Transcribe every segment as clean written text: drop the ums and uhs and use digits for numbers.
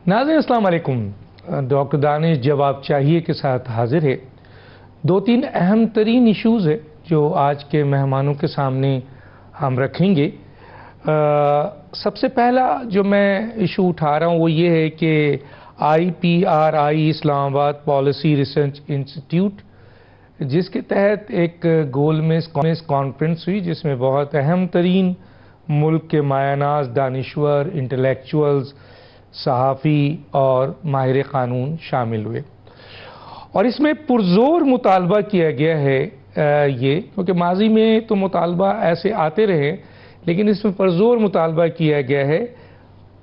ناظرین السلام علیکم. ڈاکٹر دانش جواب چاہیے کے ساتھ حاضر ہے. دو تین اہم ترین ایشوز ہیں جو آج کے مہمانوں کے سامنے ہم رکھیں گے. سب سے پہلا جو میں ایشو اٹھا رہا ہوں وہ یہ ہے کہ IPRI اسلام آباد پالیسی ریسرچ انسٹیٹیوٹ جس کے تحت ایک گول میز کانفرنس ہوئی جس میں بہت اہم ترین ملک کے مایہ ناز دانشور، انٹلیکچوئلز، صحافی اور ماہر قانون شامل ہوئے، اور اس میں پرزور مطالبہ کیا گیا ہے یہ کیونکہ ماضی میں تو مطالبہ ایسے آتے رہے، لیکن اس میں پرزور مطالبہ کیا گیا ہے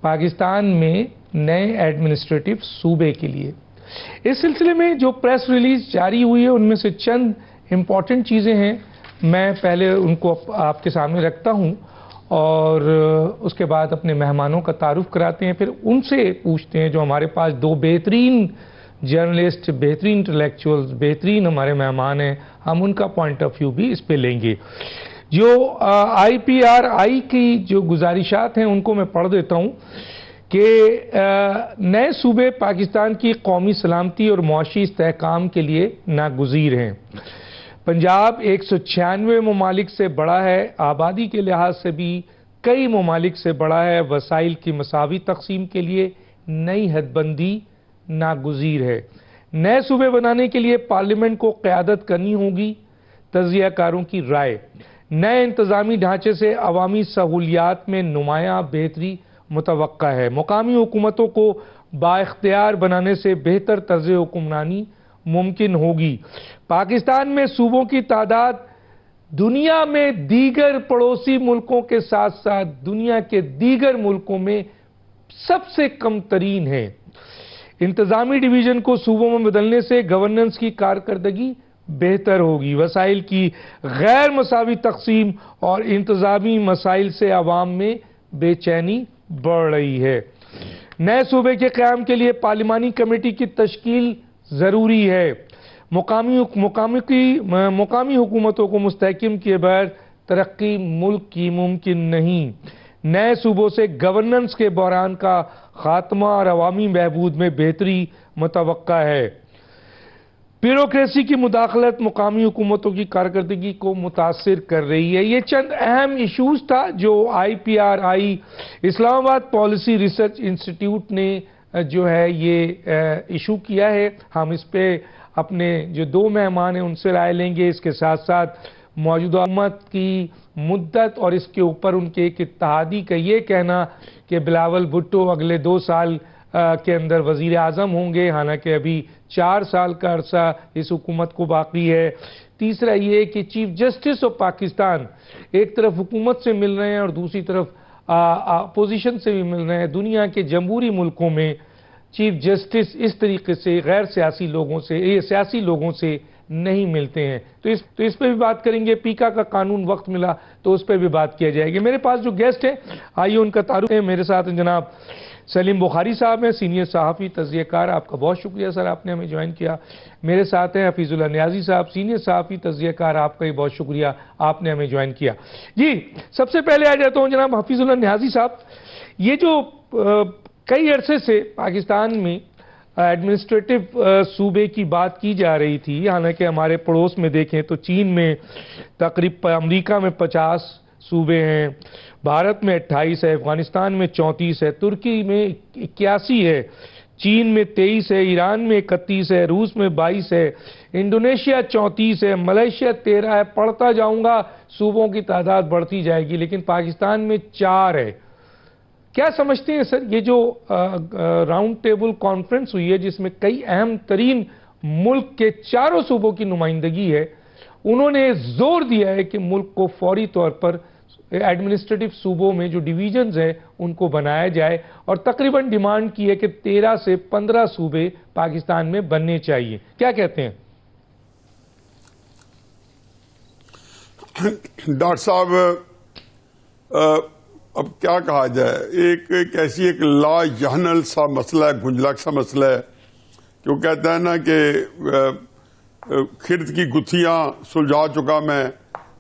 پاکستان میں نئے ایڈمنسٹریٹو صوبے کے لیے. اس سلسلے میں جو پریس ریلیز جاری ہوئی ہے ان میں سے چند امپورٹنٹ چیزیں ہیں، میں پہلے ان کو آپ کے سامنے رکھتا ہوں اور اس کے بعد اپنے مہمانوں کا تعارف کراتے ہیں، پھر ان سے پوچھتے ہیں جو ہمارے پاس دو بہترین جرنلسٹ، بہترین انٹلیکچوئلز، بہترین ہمارے مہمان ہیں، ہم ان کا پوائنٹ آف ویو بھی اس پہ لیں گے. جو IPRI کی جو گزارشات ہیں ان کو میں پڑھ دیتا ہوں کہ نئے صوبے پاکستان کی قومی سلامتی اور معاشی استحکام کے لیے ناگزیر ہیں. پنجاب 196 ممالک سے بڑا ہے، آبادی کے لحاظ سے بھی کئی ممالک سے بڑا ہے، وسائل کی مساوی تقسیم کے لیے نئی حد بندی ناگزیر ہے. نئے صوبے بنانے کے لیے پارلیمنٹ کو قیادت کرنی ہوگی، تجزیہ کاروں کی رائے. نئے انتظامی ڈھانچے سے عوامی سہولیات میں نمایاں بہتری متوقع ہے. مقامی حکومتوں کو بااختیار بنانے سے بہتر طرز حکمرانی ممکن ہوگی. پاکستان میں صوبوں کی تعداد دنیا میں دیگر پڑوسی ملکوں کے ساتھ ساتھ دنیا کے دیگر ملکوں میں سب سے کم ترین ہے. انتظامی ڈویژن کو صوبوں میں بدلنے سے گورننس کی کارکردگی بہتر ہوگی. وسائل کی غیر مساوی تقسیم اور انتظامی مسائل سے عوام میں بے چینی بڑھ رہی ہے. نئے صوبے کے قیام کے لیے پارلیمانی کمیٹی کی تشکیل ضروری ہے. مقامی حکومتوں کو مستحکم کیے بغیر ترقی ملک کی ممکن نہیں. نئے صوبوں سے گورننس کے بحران کا خاتمہ اور عوامی بہبود میں بہتری متوقع ہے. بیوروکریسی کی مداخلت مقامی حکومتوں کی کارکردگی کو متاثر کر رہی ہے. یہ چند اہم ایشوز تھا جو IPRI اسلام آباد پالیسی ریسرچ انسٹیٹیوٹ نے جو ہے یہ ایشو کیا ہے. ہم اس پہ اپنے جو دو مہمان ہیں ان سے رائے لیں گے. اس کے ساتھ ساتھ موجودہ حکومت کی مدت اور اس کے اوپر ان کے ایک اتحادی کا یہ کہنا کہ بلاول بھٹو اگلے 2 سال کے اندر وزیر اعظم ہوں گے، حالانکہ ابھی 4 سال کا عرصہ اس حکومت کو باقی ہے. تیسرا یہ کہ چیف جسٹس آف پاکستان ایک طرف حکومت سے مل رہے ہیں اور دوسری طرف اپوزیشن سے بھی مل رہے ہیں. دنیا کے جمہوری ملکوں میں چیف جسٹس اس طریقے سے غیر سیاسی لوگوں سے نہیں ملتے ہیں. تو اس پہ بھی بات کریں گے. پیکا کا قانون وقت ملا تو اس پہ بھی بات کیا جائے گی. میرے پاس جو گیسٹ ہیں آئیے ان کا تعارف ہے. میرے ساتھ جناب سلیم بخاری صاحب ہیں، سینئر صحافی، تجزیہ کار. آپ کا بہت شکریہ سر، آپ نے ہمیں جوائن کیا. میرے ساتھ ہیں حفیظ اللہ نیازی صاحب، سینئر صحافی، تجزیہ کار. آپ کا بھی بہت شکریہ، آپ نے ہمیں جوائن کیا. جی سب سے پہلے آ جاتا ہوں جناب حفیظ اللہ نیازی صاحب. یہ جو کئی عرصے سے پاکستان میں ایڈمنسٹریٹو صوبے کی بات کی جا رہی تھی، حالانکہ ہمارے پڑوس میں دیکھیں تو چین میں تقریباً، امریکہ میں 50 صوبے ہیں، بھارت میں 28 ہے، افغانستان میں 34 ہے، ترکی میں 81 ہے، چین میں 23 ہے، ایران میں 31 ہے، روس میں 22 ہے، انڈونیشیا 34 ہے، ملیشیا 13 ہے. پڑھتا جاؤں گا، صوبوں کی تعداد بڑھتی جائے گی، لیکن پاکستان میں 4 ہے. کیا سمجھتے ہیں سر یہ جو راؤنڈ ٹیبل کانفرنس ہوئی ہے جس میں کئی اہم ترین ملک کے 4 صوبوں کی نمائندگی ہے، انہوں نے زور دیا ہے کہ ملک کو فوری طور پر ایڈمنسٹریٹو صوبوں میں جو ڈویژنز ہیں ان کو بنایا جائے، اور تقریباً ڈیمانڈ کی ہے کہ 13 سے 15 صوبے پاکستان میں بننے چاہیے. کیا کہتے ہیں ڈاکٹر صاحب؟ اب کیا کہا جائے، ایک ایسی ایک لا یحنل سا مسئلہ ہے، گنجلک سا مسئلہ ہے کہ وہ کہتا ہے نا کہ خرد کی گتھیاں سلجھا چکا میں،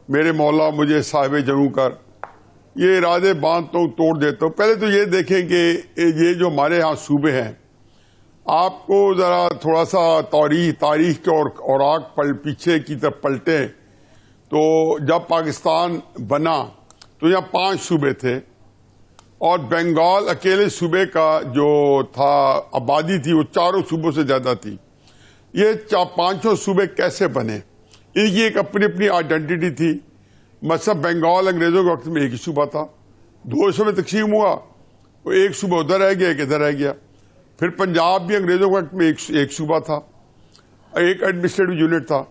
میرے مولا مجھے صاحب جنوں کر. یہ ارادے باندھتا ہوں توڑ دیتا ہوں. پہلے تو یہ دیکھیں کہ یہ جو ہمارے ہاں صوبے ہیں، آپ کو ذرا تھوڑا سا تاریخ کے اوراق پیچھے کی طرف پلٹیں تو جب پاکستان بنا تو یہاں 5 صوبے تھے، اور بنگال اکیلے صوبے کا جو تھا آبادی تھی وہ 4 صوبوں سے زیادہ تھی. یہ 5 صوبے کیسے بنے؟ ان کی ایک اپنی اپنی آئیڈینٹی تھی. مثلا بنگال انگریزوں کے وقت میں ایک ہی صوبہ تھا، 2 حصوں میں تقسیم ہوا، وہ ایک صوبہ ادھر رہ گیا، ایک ادھر رہ گیا. پھر پنجاب بھی انگریزوں کے وقت میں ایک صوبہ تھا، ایک ایڈمنسٹریٹو یونٹ تھا.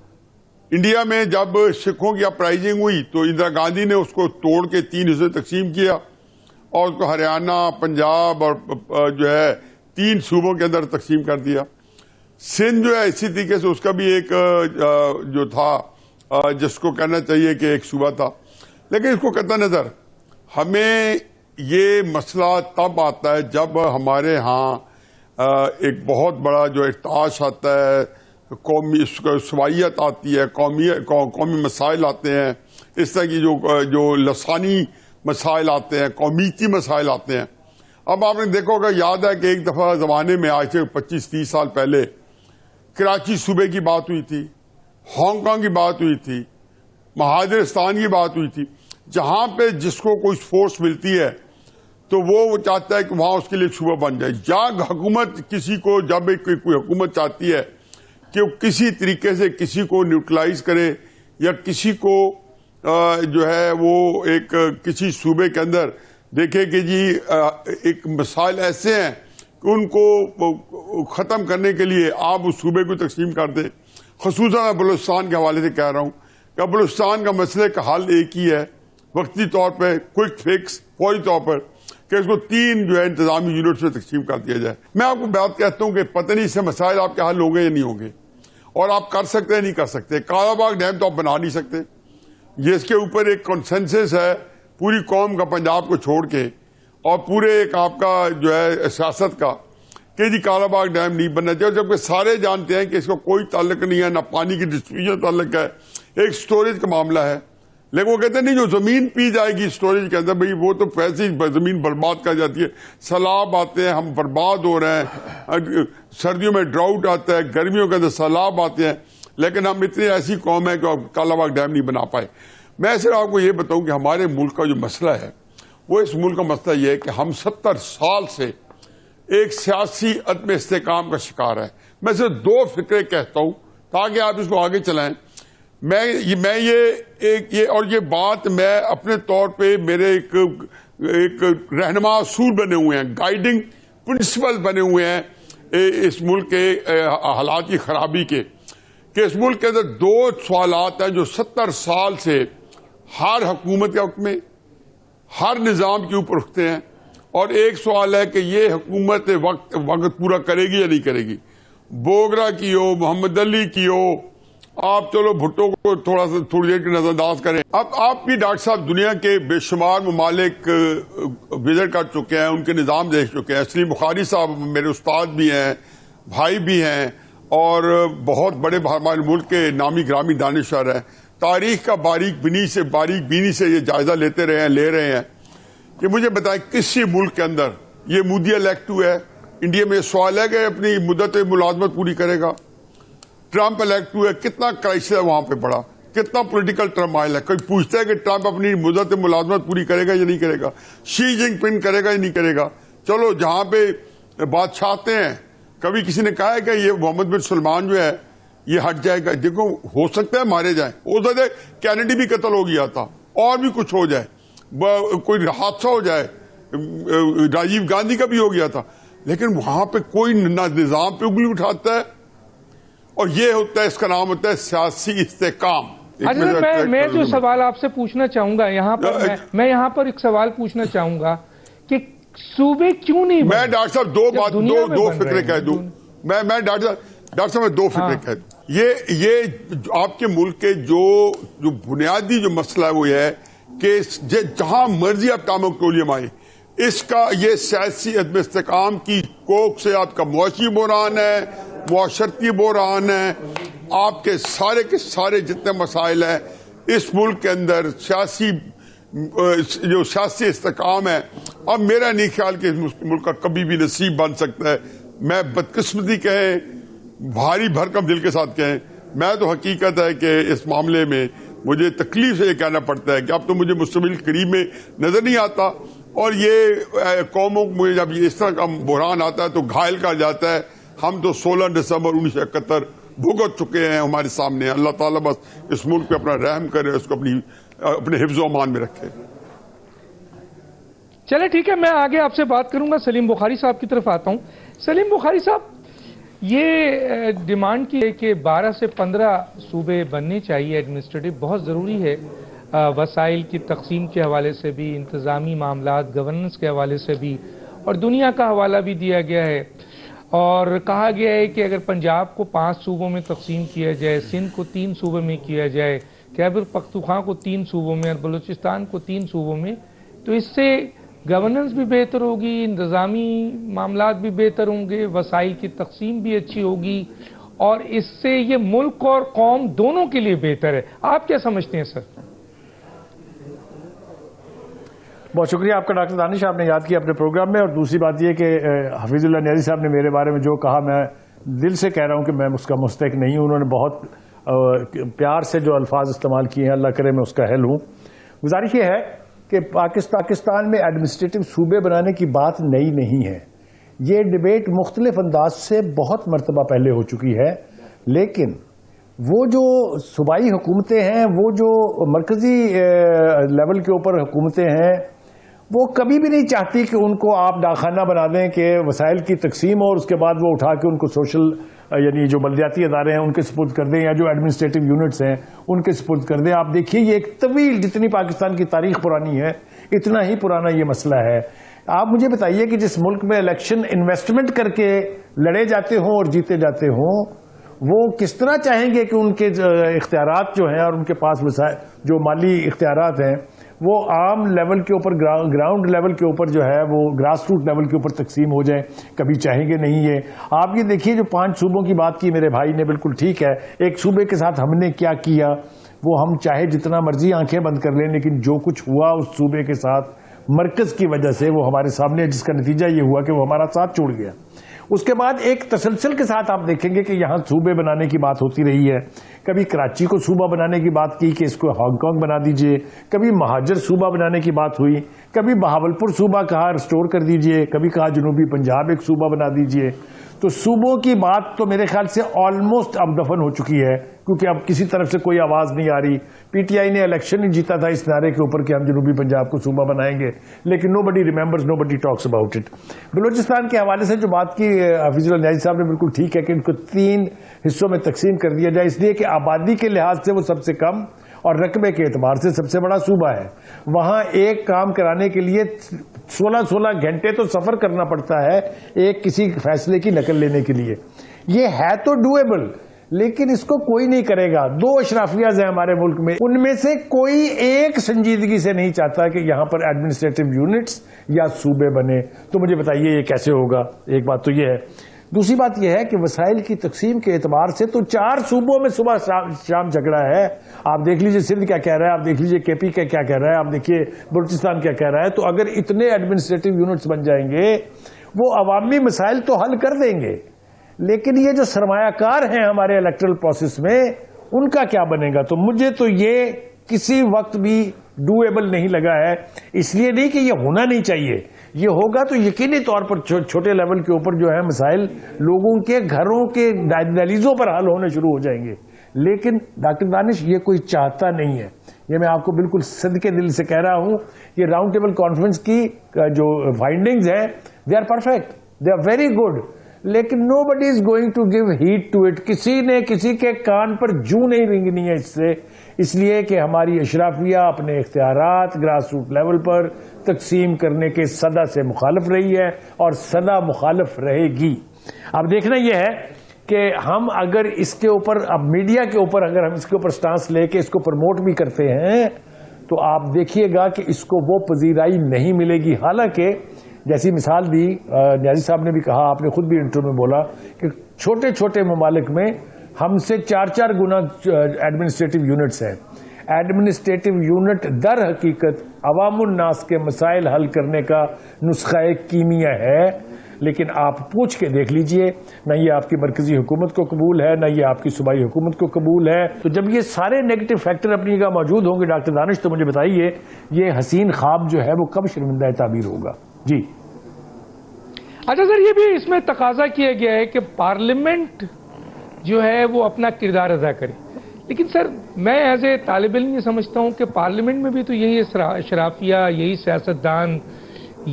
انڈیا میں جب سکھوں کی اپرائزنگ ہوئی تو اندرا گاندھی نے اس کو توڑ کے 3 حصوں تقسیم کیا اور اس کو ہریانہ، پنجاب اور جو ہے 3 صوبوں کے اندر تقسیم کر دیا. سندھ جو ہے اسی طریقے سے اس کا بھی ایک جو تھا جس کو کہنا چاہیے کہ ایک صوبہ تھا. لیکن اس کو قطع نظر ہمیں یہ مسئلہ تب آتا ہے جب ہمارے ہاں ایک بہت بڑا جو ارتعاش آتا ہے، قومی سوائیت آتی ہے، قومی مسائل آتے ہیں، اس طرح کی جو لسانی مسائل آتے ہیں، قومیتی مسائل آتے ہیں. اب آپ نے دیکھا ہوگا، یاد ہے کہ ایک دفعہ زمانے میں آج سے 25-30 سال پہلے کراچی صوبے کی بات ہوئی تھی، ہانگ کانگ کی بات ہوئی تھی، مہاجرستان کی بات ہوئی تھی. جہاں پہ جس کو کوئی فورس ملتی ہے تو وہ چاہتا ہے کہ وہاں اس کے لیے صوبہ بن جائے. یا حکومت کسی کو، جب کوئی حکومت چاہتی ہے کہ وہ کسی طریقے سے کسی کو نیوٹرلائز کرے یا کسی کو جو ہے وہ ایک کسی صوبے کے اندر دیکھے کہ جی ایک مسائل ایسے ہیں کہ ان کو ختم کرنے کے لیے آپ اس صوبے کو تقسیم کر دیں. خصوصاً میں بلوچستان کے حوالے سے کہہ رہا ہوں کہ بلوچستان کا مسئلے کا حل ایک ہی ہے، وقتی طور پہ کوئک فکس، فوری طور پر، کہ اس کو 3 جو ہے انتظامی یونٹس میں تقسیم کر دیا جائے. میں آپ کو بات کہتا ہوں کہ پتہ نہیں اس سے مسائل آپ کے حل ہوں گے یا نہیں ہوں گے، اور آپ کر سکتے ہیں نہیں کر سکتے. کالا باغ ڈیم تو آپ بنا نہیں سکتے، جس کے اوپر ایک کنسنسس ہے پوری قوم کا، پنجاب کو چھوڑ کے، اور پورے ایک آپ کا جو ہے سیاست کا، کہ جی کالا باغ ڈیم نہیں بننا چاہیے، جبکہ سارے جانتے ہیں کہ اس کا کوئی تعلق نہیں ہے، نہ پانی کی ڈسٹریبیوشن تعلق ہے، ایک سٹوریج کا معاملہ ہے. لیکن وہ کہتے ہیں نہیں، جو زمین پی جائے گی سٹوریج کے اندر، بھئی وہ تو ویسے ہی زمین برباد کر جاتی ہے. سیلاب آتے ہیں، ہم برباد ہو رہے ہیں، سردیوں میں ڈراؤٹ آتا ہے، گرمیوں کے اندر سیلاب آتے ہیں، لیکن ہم اتنی ایسی قوم ہے کہ کالا باغ ڈیم نہیں بنا پائے. میں صرف آپ کو یہ بتاؤں کہ ہمارے ملک کا جو مسئلہ ہے، وہ اس ملک کا مسئلہ یہ ہے کہ ہم 70 سال سے ایک سیاسی عدم استحکام کا شکار ہے. میں صرف 2 فکرے کہتا ہوں تاکہ آپ اس کو آگے چلائیں. میں یہ بات میں اپنے طور پہ میرے ایک رہنما اصول بنے ہوئے ہیں، گائیڈنگ پرنسپل بنے ہوئے ہیں اس ملک کے حالات کی خرابی کے، کہ اس ملک کے اندر 2 سوالات ہیں جو 70 سال سے ہر حکومت کے وقت میں، ہر نظام کے اوپر اٹھتے ہیں. اور ایک سوال ہے کہ یہ حکومت وقت پورا کرے گی یا نہیں کرے گی. بوگرا کی ہو، محمد علی کی ہو، آپ چلو بھٹو کو تھوڑی دیر کی نظر انداز کریں. اب آپ بھی ڈاکٹر صاحب دنیا کے بے شمار ممالک وزٹ کر چکے ہیں، ان کے نظام دیکھ چکے ہیں. سلیم بخاری صاحب میرے استاد بھی ہیں، بھائی بھی ہیں، اور بہت بڑے ہمارے ملک کے نامی گرامی دانشور ہیں. تاریخ کا باریک بینی سے یہ جائزہ لے رہے ہیں کہ مجھے بتائیں کسی ملک کے اندر یہ مودی الیکٹ ہوا ہے. انڈیا میں یہ سوال ہے کہ اپنی مدت ملازمت پوری کرے گا. ٹرمپ الیکٹ ہوا ہے، کتنا کرائسس ہے وہاں پہ بڑا، کتنا پولیٹیکل ٹرمائل ہے. کوئی پوچھتا ہے کہ ٹرمپ اپنی مدت ملازمت پوری کرے گا یا نہیں کرے گا، شی جن پنگ کرے گا یا نہیں کرے گا. چلو جہاں پہ بادشاہتے ہیں، کبھی کسی نے کہا ہے کہ یہ محمد بن سلمان جو ہے یہ ہٹ جائے گا. دیکھو ہو سکتا ہے مارے جائیں، ہو سکتا ہے کینیڈی بھی قتل ہو گیا تھا، اور بھی کچھ ہو جائے، کوئی حادثہ ہو جائے، راجیو گاندھی کا بھی ہو گیا تھا. لیکن وہاں پہ کوئی نظام پہ انگلی اٹھاتا ہے، اور یہ ہوتا ہے، اس کا نام ہوتا ہے سیاسی استحکام. میں جو سوال آپ سے پوچھنا چاہوں گا میں یہاں پر ایک سوال پوچھنا چاہوں گا کہ صوبے کیوں نہیں میں ڈاکٹر صاحب دو فکرے کہہ دوں. میں ڈاکٹر صاحب میں 2 فکرے کہہ دوں. یہ آپ کے ملک کے جو بنیادی جو مسئلہ ہے وہ یہ ہے کہ جہاں مرضی آپ ٹام پیٹرولیم آئے، اس کا یہ سیاسی عدم استحکام کی کوک سے آپ کا معاشی بحران ہے، معاشرتی بحران ہے. آپ کے سارے جتنے مسائل ہیں اس ملک کے اندر، سیاسی جو سیاسی استحکام ہے، اب میرا نہیں خیال کہ اس ملک کا کبھی بھی نصیب بن سکتا ہے. میں بدقسمتی کہیں، بھاری بھرکم دل کے ساتھ کہیں، میں تو حقیقت ہے کہ اس معاملے میں مجھے تکلیف سے یہ کہنا پڑتا ہے کہ اب تو مجھے مستقبل قریب میں نظر نہیں آتا. اور یہ قوموں کو مجھے جب اس طرح کا بحران آتا ہے تو گھائل کر جاتا ہے. ہم تو 16 دسمبر 1971 بھگت چکے ہیں ہمارے سامنے. اللہ تعالیٰ بس اس ملک پہ اپنا رحم کرے، اس کو اپنے حفظ و امان میں رکھے. چلے ٹھیک ہے، میں آگے آپ سے بات کروں گا. سلیم بخاری صاحب کی طرف آتا ہوں. سلیم بخاری صاحب، یہ ڈیمانڈ کی ہے کہ 12 سے 15 صوبے بننے چاہیے ایڈمنسٹریٹو، بہت ضروری ہے. وسائل کی تقسیم کے حوالے سے بھی، انتظامی معاملات، گورننس کے حوالے سے بھی، اور دنیا کا حوالہ بھی دیا گیا ہے. اور کہا گیا ہے کہ اگر پنجاب کو 5 صوبوں میں تقسیم کیا جائے، سندھ کو 3 صوبوں میں کیا جائے، خیبر پختونخوا کو 3 صوبوں میں، اور بلوچستان کو 3 صوبوں میں، تو اس سے گورننس بھی بہتر ہوگی، انتظامی معاملات بھی بہتر ہوں گے، وسائل کی تقسیم بھی اچھی ہوگی، اور اس سے یہ ملک اور قوم دونوں کے لیے بہتر ہے. آپ کیا سمجھتے ہیں سر؟ بہت شکریہ آپ کا ڈاکٹر دانش، آپ نے یاد کیا اپنے پروگرام میں. اور دوسری بات یہ کہ حفیظ اللہ نیازی صاحب نے میرے بارے میں جو کہا، میں دل سے کہہ رہا ہوں کہ میں اس کا مستحق نہیں ہوں. انہوں نے بہت پیار سے جو الفاظ استعمال کیے ہیں، اللہ کرے میں اس کا اہل ہوں. گزارش یہ ہے کہ پاکستان میں ایڈمنسٹریٹو صوبے بنانے کی بات نئی نہیں ہے. یہ ڈیبیٹ مختلف انداز سے بہت مرتبہ پہلے ہو چکی ہے، لیکن وہ جو صوبائی حکومتیں ہیں، وہ جو مرکزی لیول کے اوپر حکومتیں ہیں، وہ کبھی بھی نہیں چاہتی کہ ان کو آپ ڈاکخانہ بنا دیں کہ وسائل کی تقسیم، اور اس کے بعد وہ اٹھا کے ان کو سوشل یعنی جو بلدیاتی ادارے ہیں ان کے سپرد کر دیں، یا جو ایڈمنسٹریٹو یونٹس ہیں ان کے سپرد کر دیں. آپ دیکھیے یہ ایک طویل، جتنی پاکستان کی تاریخ پرانی ہے اتنا ہی پرانا یہ مسئلہ ہے. آپ مجھے بتائیے کہ جس ملک میں الیکشن انویسٹمنٹ کر کے لڑے جاتے ہوں اور جیتے جاتے ہوں، وہ کس طرح چاہیں گے کہ ان کے اختیارات جو ہیں اور ان کے پاس جو مالی اختیارات ہیں وہ عام لیول کے اوپر، گراؤنڈ لیول کے اوپر جو ہے وہ گراس روٹ لیول کے اوپر تقسیم ہو جائیں؟ کبھی چاہیں گے نہیں. یہ آپ یہ دیکھیے جو 5 صوبوں کی بات کی میرے بھائی نے، بالکل ٹھیک ہے. ایک صوبے کے ساتھ ہم نے کیا کیا وہ ہم چاہے جتنا مرضی آنکھیں بند کر لیں، لیکن جو کچھ ہوا اس صوبے کے ساتھ مرکز کی وجہ سے وہ ہمارے سامنے، جس کا نتیجہ یہ ہوا کہ وہ ہمارا ساتھ چھوڑ گیا. اس کے بعد ایک تسلسل کے ساتھ آپ دیکھیں گے کہ یہاں صوبے بنانے کی بات ہوتی رہی ہے. کبھی کراچی کو صوبہ بنانے کی بات کی کہ اس کو ہانگ کانگ بنا دیجئے، کبھی مہاجر صوبہ بنانے کی بات ہوئی، کبھی بہاولپور صوبہ کہا ریسٹور کر دیجئے، کبھی کہا جنوبی پنجاب ایک صوبہ بنا دیجئے. تو صوبوں کی بات تو میرے خیال سے آلموسٹ اب دفن ہو چکی ہے، کیونکہ اب کسی طرف سے کوئی آواز نہیں آ رہی. پی ٹی آئی نے الیکشن ہی جیتا تھا اس نعرے کے اوپر کہ ہم جنوبی پنجاب کو صوبہ بنائیں گے، لیکن nobody remembers, nobody talks about it. Balochistan کے حوالے سے جو بات کی حفیظ اللہ نیازی صاحب نے، بالکل ٹھیک ہے کہ ان کو 3 حصوں میں تقسیم کر دیا جائے، اس لیے کہ آبادی کے لحاظ سے وہ سب سے کم اور رقبے کے اعتبار سے سب سے بڑا صوبہ ہے. وہاں ایک کام کرانے کے لیے 16 گھنٹے تو سفر کرنا پڑتا ہے ایک کسی فیصلے کی نقل لینے کے لیے. یہ ہے تو ڈویبل، لیکن اس کو کوئی نہیں کرے گا. 2 اشرافیاز ہیں ہمارے ملک میں، ان میں سے کوئی ایک سنجیدگی سے نہیں چاہتا کہ یہاں پر ایڈمنسٹریٹو یونٹس یا صوبے بنے. تو مجھے بتائیے یہ کیسے ہوگا؟ ایک بات تو یہ ہے. دوسری بات یہ ہے کہ وسائل کی تقسیم کے اعتبار سے تو 4 صوبوں میں صبح شام جھگڑا ہے. آپ دیکھ لیجئے سندھ کیا کہہ رہا ہے، آپ دیکھ لیجئے کے پی کا کیا کہہ رہا ہے، آپ دیکھیے بلوچستان کیا کہہ رہا ہے. تو اگر اتنے ایڈمنسٹریٹو یونٹس بن جائیں گے وہ عوامی مسائل تو حل کر دیں گے، لیکن یہ جو سرمایہ کار ہیں ہمارے الیکٹرل پروسیس میں ان کا کیا بنے گا؟ تو مجھے تو یہ کسی وقت بھی ڈویبل نہیں لگا ہے. اس لیے نہیں کہ یہ ہونا نہیں چاہیے، یہ ہوگا تو یقینی طور پر چھوٹے لیول کے اوپر جو ہے مسائل لوگوں کے گھروں کے دہلیزوں پر حل ہونے شروع ہو جائیں گے. لیکن ڈاکٹر دانش یہ کوئی چاہتا نہیں ہے. یہ میں آپ کو بالکل صدقے دل سے کہہ رہا ہوں، یہ راؤنڈ ٹیبل کانفرنس کی جو فائنڈنگز ہیں they are perfect, they are very good, لیکن nobody is going to give heat to it. کسی نے کسی کے کان پر جوں نہیں رنگنی ہے اس سے، اس لیے کہ ہماری اشرافیہ اپنے اختیارات گراس روٹ لیول پر تقسیم کرنے کے سدا سے مخالف رہی ہے اور سدا مخالف رہے گی. اب دیکھنا یہ ہے کہ ہم اگر اس کے اوپر، اب میڈیا کے اوپر اگر ہم اس کے اوپر سٹانس لے کے اس کو پروموٹ بھی کرتے ہیں تو آپ دیکھیے گا کہ اس کو وہ پذیرائی نہیں ملے گی. حالانکہ جیسی مثال دی نیازی صاحب نے بھی کہا، آپ نے خود بھی انٹرویو میں بولا کہ چھوٹے چھوٹے ممالک میں ہم سے 4 گنا ایڈمنسٹریٹو یونٹس ہیں. ایڈمنسٹریٹو یونٹ در حقیقت عوام الناس کے مسائل حل کرنے کا نسخہ کیمیا ہے، لیکن آپ پوچھ کے دیکھ لیجئے، نہ یہ آپ کی مرکزی حکومت کو قبول ہے، نہ یہ آپ کی صوبائی حکومت کو قبول ہے۔ تو جب یہ سارے نیگیٹو فیکٹر اپنی جگہ موجود ہوں گے ڈاکٹر دانش، تو مجھے بتائیے یہ حسین خواب جو ہے وہ کب شرمندہ تعبیر ہوگا؟ جی اچھا سر، یہ بھی اس میں تقاضا کیا گیا ہے کہ پارلیمنٹ جو ہے وہ اپنا کردار ادا کرے، لیکن سر میں ایز اے طالب علم یہ سمجھتا ہوں کہ پارلیمنٹ میں بھی تو یہی اشرافیہ، یہی سیاستدان،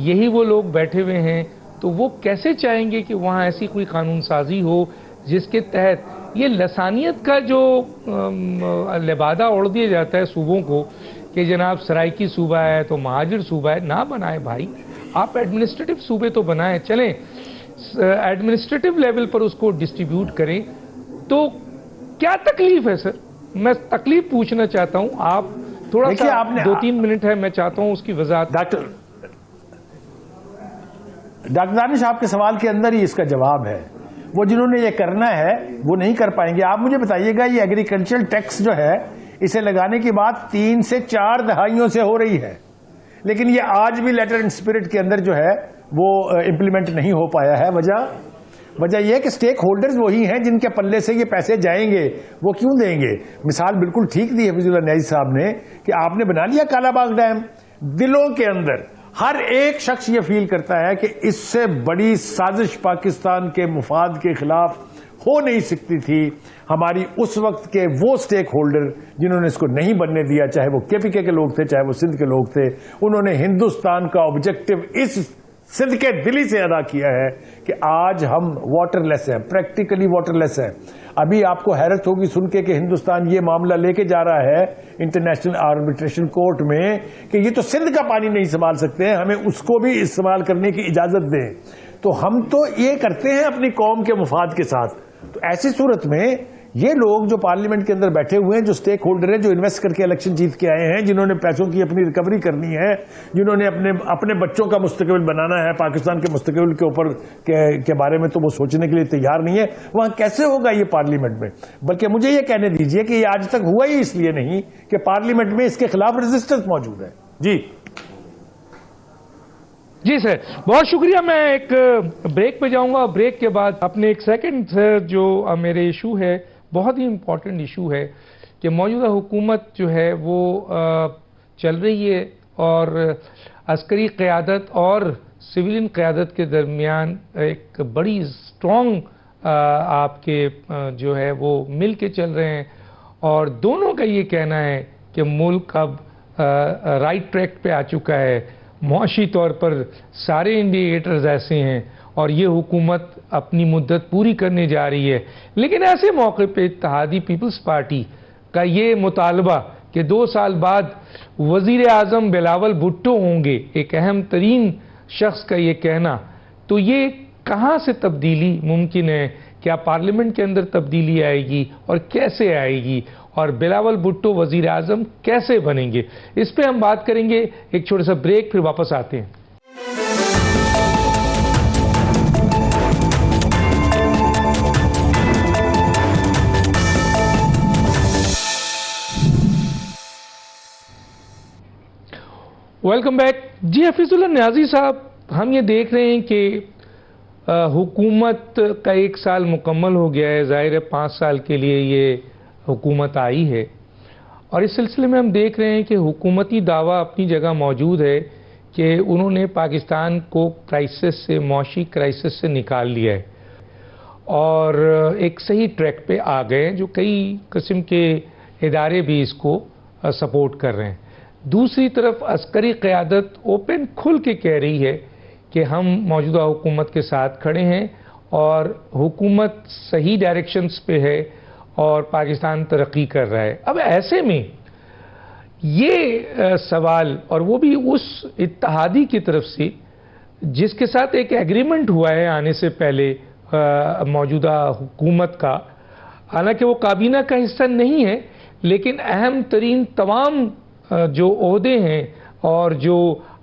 یہی وہ لوگ بیٹھے ہوئے ہیں، تو وہ کیسے چاہیں گے کہ وہاں ایسی کوئی قانون سازی ہو جس کے تحت یہ لسانیت کا جو لبادہ اوڑھ دیا جاتا ہے صوبوں کو کہ جناب سرائکی صوبہ ہے تو مہاجر صوبہ ہے، نہ بنائیں بھائی، آپ ایڈمنسٹریٹو صوبے تو بنائیں، چلیں ایڈمنسٹریٹو لیول پر اس کو ڈسٹریبیوٹ کریں۔ تو کیا تکلیف ہے سر؟ میں تکلیف پوچھنا چاہتا ہوں، آپ تھوڑا سا 2-3 منٹ ہے، میں چاہتا ہوں اس کی وضاحت۔ ڈاکٹر دانش، آپ کے سوال کے اندر ہی اس کا جواب ہے، وہ جنہوں نے یہ کرنا ہے وہ نہیں کر پائیں گے۔ آپ مجھے بتائیے گا، یہ ایگریکلچرل ٹیکس جو ہے اسے لگانے کی بات 3 سے 4 دہائیوں سے ہو رہی ہے، لیکن یہ آج بھی لیٹر اینڈ اسپرٹ کے اندر جو ہے وہ امپلیمنٹ نہیں ہو پایا ہے۔ وجہ یہ ہے کہ سٹیک ہولڈرز وہی ہیں جن کے پلے سے یہ پیسے جائیں گے، وہ کیوں دیں گے؟ مثال بالکل ٹھیک دی حفیظ اللہ نیازی صاحب نے کہ آپ نے بنا لیا کالا باغ ڈیم، دلوں کے اندر ہر ایک شخص یہ فیل کرتا ہے کہ اس سے بڑی سازش پاکستان کے مفاد کے خلاف ہو نہیں سکتی تھی۔ ہماری اس وقت کے وہ سٹیک ہولڈر جنہوں نے اس کو نہیں بننے دیا، چاہے وہ کے پی کے لوگ تھے، چاہے وہ سندھ کے لوگ تھے، انہوں نے ہندوستان کا آبجیکٹو اس سندھ کے دلی سے ادا کیا ہے کہ آج ہم واٹر لیس ہیں، پریکٹیکلی واٹر لیس ہیں۔ ابھی آپ کو حیرت ہوگی سن کے کہ ہندوستان یہ معاملہ لے کے جا رہا ہے انٹرنیشنل آربیٹریشن کورٹ میں کہ یہ تو سندھ کا پانی نہیں سنبھال سکتے ہیں، ہمیں اس کو بھی استعمال کرنے کی اجازت دیں۔ تو ہم تو یہ کرتے ہیں اپنی قوم کے مفاد کے ساتھ۔ تو ایسی صورت میں یہ لوگ جو پارلیمنٹ کے اندر بیٹھے ہوئے ہیں، جو سٹیک ہولڈر ہیں، جو انویسٹ کر کے الیکشن جیت کے آئے ہیں، جنہوں نے پیسوں کی اپنی ریکوری کرنی ہے، جنہوں نے اپنے بچوں کا مستقبل بنانا ہے، پاکستان کے مستقبل کے اوپر کے بارے میں تو وہ سوچنے کے لیے تیار نہیں ہے، وہاں کیسے ہوگا یہ پارلیمنٹ میں؟ بلکہ مجھے یہ کہنے دیجئے کہ یہ آج تک ہوا ہی اس لیے نہیں کہ پارلیمنٹ میں اس کے خلاف ریزسٹنس موجود ہے۔ جی سر، بہت شکریہ۔ میں ایک بریک پہ جاؤں گا، بریک کے بعد اپنے ایک سیکنڈ سر جو میرے ایشو ہے، بہت ہی امپورٹنٹ ایشو ہے کہ موجودہ حکومت جو ہے وہ چل رہی ہے اور عسکری قیادت اور سویلین قیادت کے درمیان ایک بڑی اسٹرانگ آپ کے جو ہے وہ مل کے چل رہے ہیں، اور دونوں کا یہ کہنا ہے کہ ملک اب رائٹ ٹریک پہ آ چکا ہے، معاشی طور پر سارے انڈیکیٹرز ایسے ہیں اور یہ حکومت اپنی مدت پوری کرنے جا رہی ہے۔ لیکن ایسے موقع پہ اتحادی پیپلز پارٹی کا یہ مطالبہ کہ 2 سال بعد وزیر اعظم بلاول بھٹو ہوں گے، ایک اہم ترین شخص کا یہ کہنا، تو یہ کہاں سے تبدیلی ممکن ہے؟ کیا پارلیمنٹ کے اندر تبدیلی آئے گی اور کیسے آئے گی؟ اور بلاول بھٹو وزیر اعظم کیسے بنیں گے؟ اس پہ ہم بات کریں گے۔ ایک چھوٹا سا بریک، پھر واپس آتے ہیں۔ Welcome back. جی حفیظ اللہ نیازی صاحب، ہم یہ دیکھ رہے ہیں کہ حکومت کا 1 سال مکمل ہو گیا ہے، ظاہر ہے 5 سال کے لیے یہ حکومت آئی ہے، اور اس سلسلے میں ہم دیکھ رہے ہیں کہ حکومتی دعویٰ اپنی جگہ موجود ہے کہ انہوں نے پاکستان کو کرائسس سے، معاشی کرائسس سے نکال لیا ہے اور ایک صحیح ٹریک پہ آ گئے ہیں، جو کئی قسم کے ادارے بھی اس کو سپورٹ کر رہے ہیں۔ دوسری طرف عسکری قیادت اوپن کھل کے کہہ رہی ہے کہ ہم موجودہ حکومت کے ساتھ کھڑے ہیں اور حکومت صحیح ڈائریکشنز پہ ہے اور پاکستان ترقی کر رہا ہے۔ اب ایسے میں یہ سوال، اور وہ بھی اس اتحادی کی طرف سے جس کے ساتھ ایک ایگریمنٹ ہوا ہے آنے سے پہلے موجودہ حکومت کا، حالانکہ وہ کابینہ کا حصہ نہیں ہے، لیکن اہم ترین تمام جو عہدے ہیں اور جو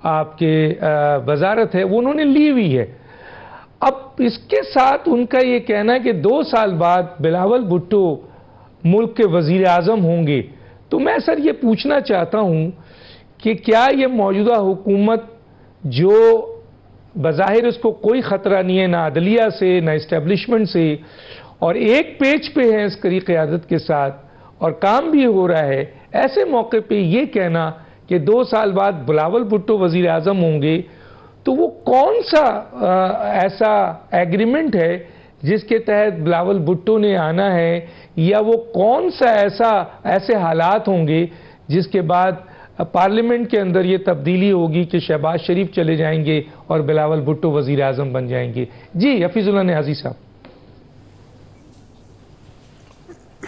آپ کے وزارت ہے وہ انہوں نے لی ہوئی ہے۔ اب اس کے ساتھ ان کا یہ کہنا ہے کہ 2 سال بعد بلاول بھٹو ملک کے وزیر اعظم ہوں گے، تو میں سر یہ پوچھنا چاہتا ہوں کہ کیا یہ موجودہ حکومت جو بظاہر اس کو کوئی خطرہ نہیں ہے نہ عدلیہ سے نہ اسٹیبلشمنٹ سے اور ایک پیج پہ ہے عسکری قیادت کے ساتھ اور کام بھی ہو رہا ہے، ایسے موقع پہ یہ کہنا کہ 2 سال بعد بلاول بھٹو وزیر اعظم ہوں گے، تو وہ کون سا ایسا ایگریمنٹ ہے جس کے تحت بلاول بھٹو نے آنا ہے، یا وہ کون سا ایسے حالات ہوں گے جس کے بعد پارلیمنٹ کے اندر یہ تبدیلی ہوگی کہ شہباز شریف چلے جائیں گے اور بلاول بھٹو وزیر اعظم بن جائیں گے؟ جی حفیظ اللہ نیازی صاحب.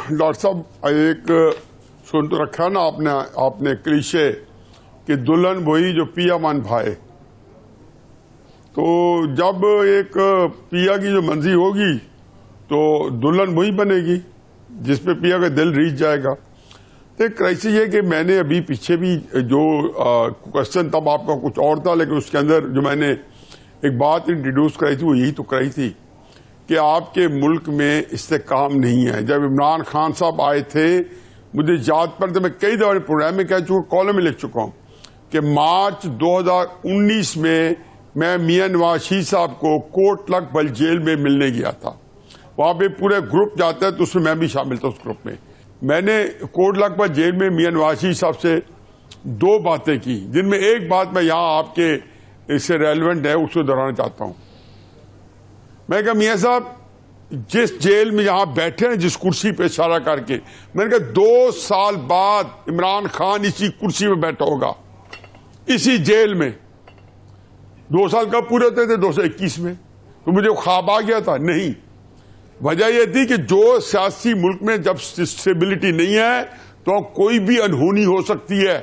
ڈاکٹر صاحب ایک سن تو رکھا نا آپ نے کلیشے کہ دلہن وہی جو پیا من بھائے. تو جب ایک پیا کی جو منزی ہوگی تو دلہن وہی بنے گی جس پہ پیا کا دل ریچ جائے گا. تو کرائسس یہ کہ میں نے ابھی پیچھے بھی جو کوشچن تب آپ کا کچھ اور تھا، لیکن اس کے اندر جو میں نے ایک بات انٹروڈیوس کرائی تھی وہ یہی تو کرائی تھی کہ آپ کے ملک میں استحکام نہیں ہے. جب عمران خان صاحب آئے تھے مجھے یاد پر تو میں کئی دفعہ پروگرام میں کہہ چکا، کالم میں لکھ چکا ہوں کہ مارچ 2019 میں میاں نواز شریف صاحب کو کوٹ لکھپت جیل میں ملنے گیا تھا. وہاں پہ پورے گروپ جاتا ہے تو اس میں بھی شامل تھا. اس گروپ میں نے کوٹ لکھپت جیل میں میاں نواز شریف صاحب سے 2 باتیں کی، جن میں ایک بات میں یہاں آپ کے اس سے ریلیونٹ ہے اس کو دہرانا چاہتا ہوں. میں کہا میاں صاحب جس جیل میں یہاں بیٹھے ہیں جس کرسی پہ اشارہ کر کے، میں نے کہا 2 سال بعد عمران خان اسی کرسی میں بیٹھا ہوگا اسی جیل میں. 2 سال کب پورے ہوتے تھے؟ 2021 میں. تو مجھے خواب آ گیا تھا؟ نہیں. وجہ یہ تھی کہ جو سیاسی ملک میں جب اسٹیبلٹی نہیں ہے تو کوئی بھی انہونی ہو سکتی ہے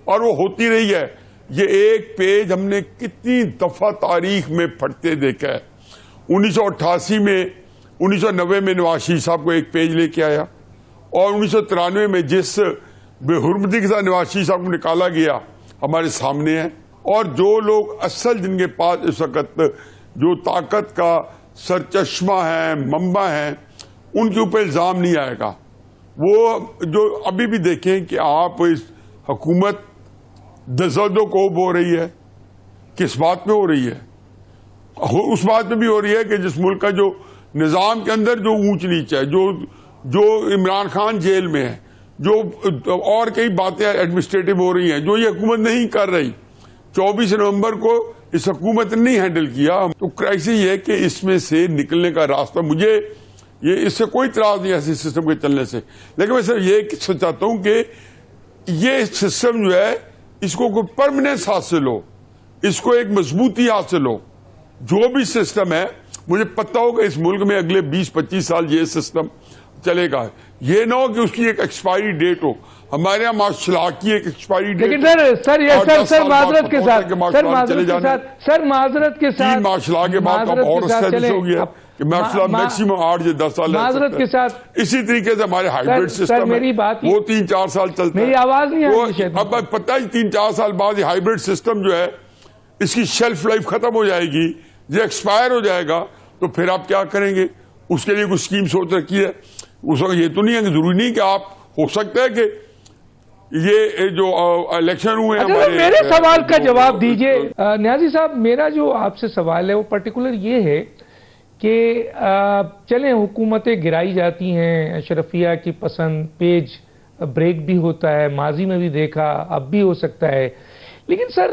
اور وہ ہوتی رہی ہے. یہ ایک پیج ہم نے کتنی دفعہ تاریخ میں پھٹتے دیکھا ہے. 1988 میں 1990 میں نواز شریف صاحب کو ایک پیج لے کے آیا، اور 1993 میں جس بے حرمتی کے ساتھ نواز شریف صاحب کو نکالا گیا ہمارے سامنے ہے. اور جو لوگ اصل جن کے پاس اس وقت جو طاقت کا سرچشمہ ہے، منبع ہے، ان کے اوپر الزام نہیں آئے گا. وہ جو ابھی بھی دیکھیں کہ آپ اس حکومت دزد و کوب ہو رہی ہے، کس بات میں ہو رہی ہے؟ اس بات میں بھی ہو رہی ہے کہ جس ملک کا جو نظام کے اندر جو اونچ نیچ ہے، جو عمران خان جیل میں ہے، جو اور کئی باتیں ایڈمنسٹریٹو ہو رہی ہیں جو یہ حکومت نہیں کر رہی. 24 نومبر کو اس حکومت نے نہیں ہینڈل کیا. تو کرائسس یہ ہے کہ اس میں سے نکلنے کا راستہ، مجھے یہ اس سے کوئی اعتراض نہیں ایسے سسٹم کے چلنے سے، لیکن میں صرف یہ چاہتا ہوں کہ یہ سسٹم جو ہے اس کو کوئی پرماننس حاصل ہو، اس کو ایک مضبوطی حاصل ہو. جو بھی سسٹم ہے مجھے پتہ ہو کہ اس ملک میں اگلے 20-25 سال یہ سسٹم چلے گا. یہ نہ ہو کہ اس کی ایک ایکسپائری ڈیٹ ہو. ہمارے یہاں ماشاءاللہ کی ایک ایکسپائری ڈیٹ، لیکن سر معذرت کے ساتھ ماشاءاللہ کے بعد اب اور اسٹیبلش ہو گیا کہ ماشاءاللہ میکسیمم 8 یا 10 سال معذرت کے ساتھ. اسی طریقے سے ہمارے ہائیبرڈ سسٹم ہے وہ 3-4 سال چلتا ہے. میری آواز نہیں آ رہی. اب پتہ ہی 3-4 سال بعد یہ ہائیبرڈ سسٹم جو ہے اس کی شیلف لائف ختم ہو جائے گی، یہ ایکسپائر ہو جائے گا. تو پھر آپ کیا کریں گے؟ اس کے لیے کچھ اسکیم سوچ رکھی ہے. اس وقت یہ تو نہیں ہے کہ ضروری نہیں کہ آپ، ہو سکتا ہے کہ یہ جو الیکشن ہوئے ہیں. میرے سوال کا جواب دیجئے نیازی صاحب. میرا جو آپ سے سوال ہے وہ پرٹیکولر یہ ہے کہ چلیں حکومتیں گرائی جاتی ہیں، اشرفیہ کی پسند، پیج بریک بھی ہوتا ہے، ماضی میں بھی دیکھا، اب بھی ہو سکتا ہے. لیکن سر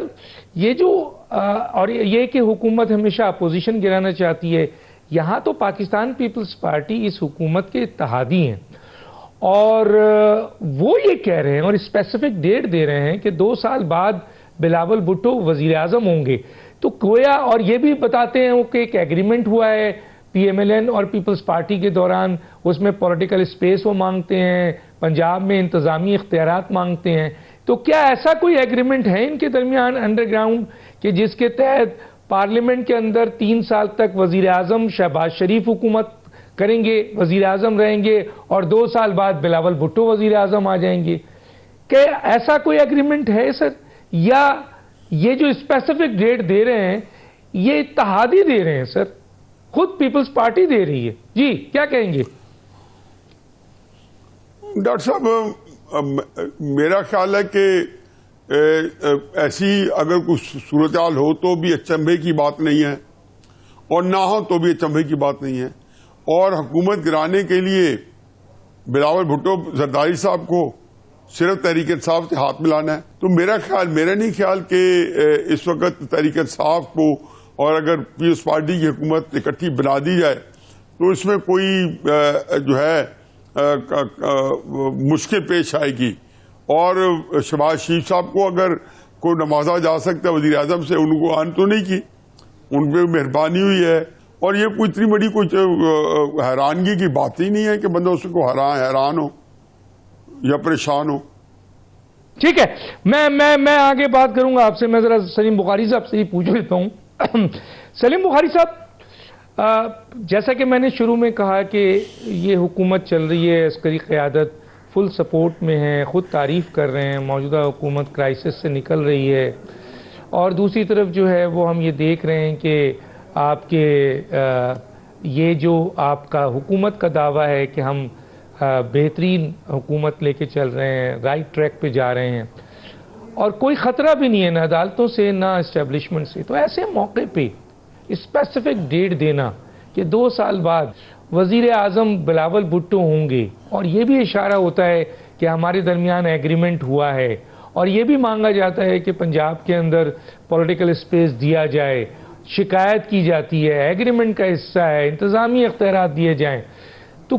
یہ جو اور یہ کہ حکومت ہمیشہ اپوزیشن گرانا چاہتی ہے، یہاں تو پاکستان پیپلز پارٹی اس حکومت کے اتحادی ہیں، اور وہ یہ کہہ رہے ہیں اور اسپیسیفک ڈیٹ دے رہے ہیں کہ 2 سال بعد بلاول بھٹو وزیر اعظم ہوں گے. تو گویا اور یہ بھی بتاتے ہیں کہ ایک ایگریمنٹ ہوا ہے پی ایم ایل این اور پیپلز پارٹی کے دوران، اس میں پولیٹیکل اسپیس وہ مانگتے ہیں، پنجاب میں انتظامی اختیارات مانگتے ہیں. تو کیا ایسا کوئی ایگریمنٹ ہے ان کے درمیان انڈر گراؤنڈ کہ جس کے تحت پارلیمنٹ کے اندر 3 سال تک وزیر اعظم شہباز شریف حکومت کریں گے، وزیر اعظم رہیں گے، اور 2 سال بعد بلاول بھٹو وزیر اعظم آ جائیں گے؟ کہ ایسا کوئی ایگریمنٹ ہے سر، یا یہ جو اسپیسیفک ڈیٹ دے رہے ہیں یہ اتحادی دے رہے ہیں سر، خود پیپلز پارٹی دے رہی ہے؟ جی کیا کہیں گے؟ ڈاکٹر صاحب میرا خیال ہے کہ ایسی اگر کوئی صورتحال ہو تو بھی اچنبھے کی بات نہیں ہے، اور نہ ہو تو بھی اچنبھے کی بات نہیں ہے، اور حکومت گرانے کے لیے بلاول بھٹو زرداری صاحب کو صرف تحریک انصاف سے ہاتھ ملانا ہے. تو میرا نہیں خیال کہ اس وقت تحریک انصاف کو اور اگر پیپلز پارٹی کی حکومت اکٹھی بنا دی جائے تو اس میں کوئی جو ہے مشکل پیش آئے گی. اور شہباز شریف صاحب کو اگر کوئی نوازا جا سکتا ہے وزیر اعظم سے، ان کو آن تو نہیں کی، ان پہ مہربانی ہوئی ہے، اور یہ کوئی اتنی بڑی کوئی حیرانگی کی بات ہی نہیں ہے کہ بندہ اس کو حیران ہو یا پریشان ہو. ٹھیک ہے، میں آگے بات کروں گا آپ سے. میں ذرا سلیم بخاری صاحب سے ہی پوچھ لیتا ہوں. سلیم بخاری صاحب، جیسا کہ میں نے شروع میں کہا کہ یہ حکومت چل رہی ہے، عسکری قیادت فل سپورٹ میں ہے، خود تعریف کر رہے ہیں موجودہ حکومت کرائسس سے نکل رہی ہے، اور دوسری طرف جو ہے وہ ہم یہ دیکھ رہے ہیں کہ آپ کے یہ جو آپ کا حکومت کا دعویٰ ہے کہ ہم بہترین حکومت لے کے چل رہے ہیں، رائٹ ٹریک پہ جا رہے ہیں، اور کوئی خطرہ بھی نہیں ہے نہ عدالتوں سے نہ اسٹیبلشمنٹ سے. تو ایسے موقع پہ اسپیسیفک ڈیٹ دینا کہ 2 سال بعد وزیر اعظم بلاول بھٹو ہوں گے، اور یہ بھی اشارہ ہوتا ہے کہ ہمارے درمیان ایگریمنٹ ہوا ہے، اور یہ بھی مانگا جاتا ہے کہ پنجاب کے اندر پولیٹیکل اسپیس دیا جائے، شکایت کی جاتی ہے، ایگریمنٹ کا حصہ ہے، انتظامی اختیارات دیے جائیں. تو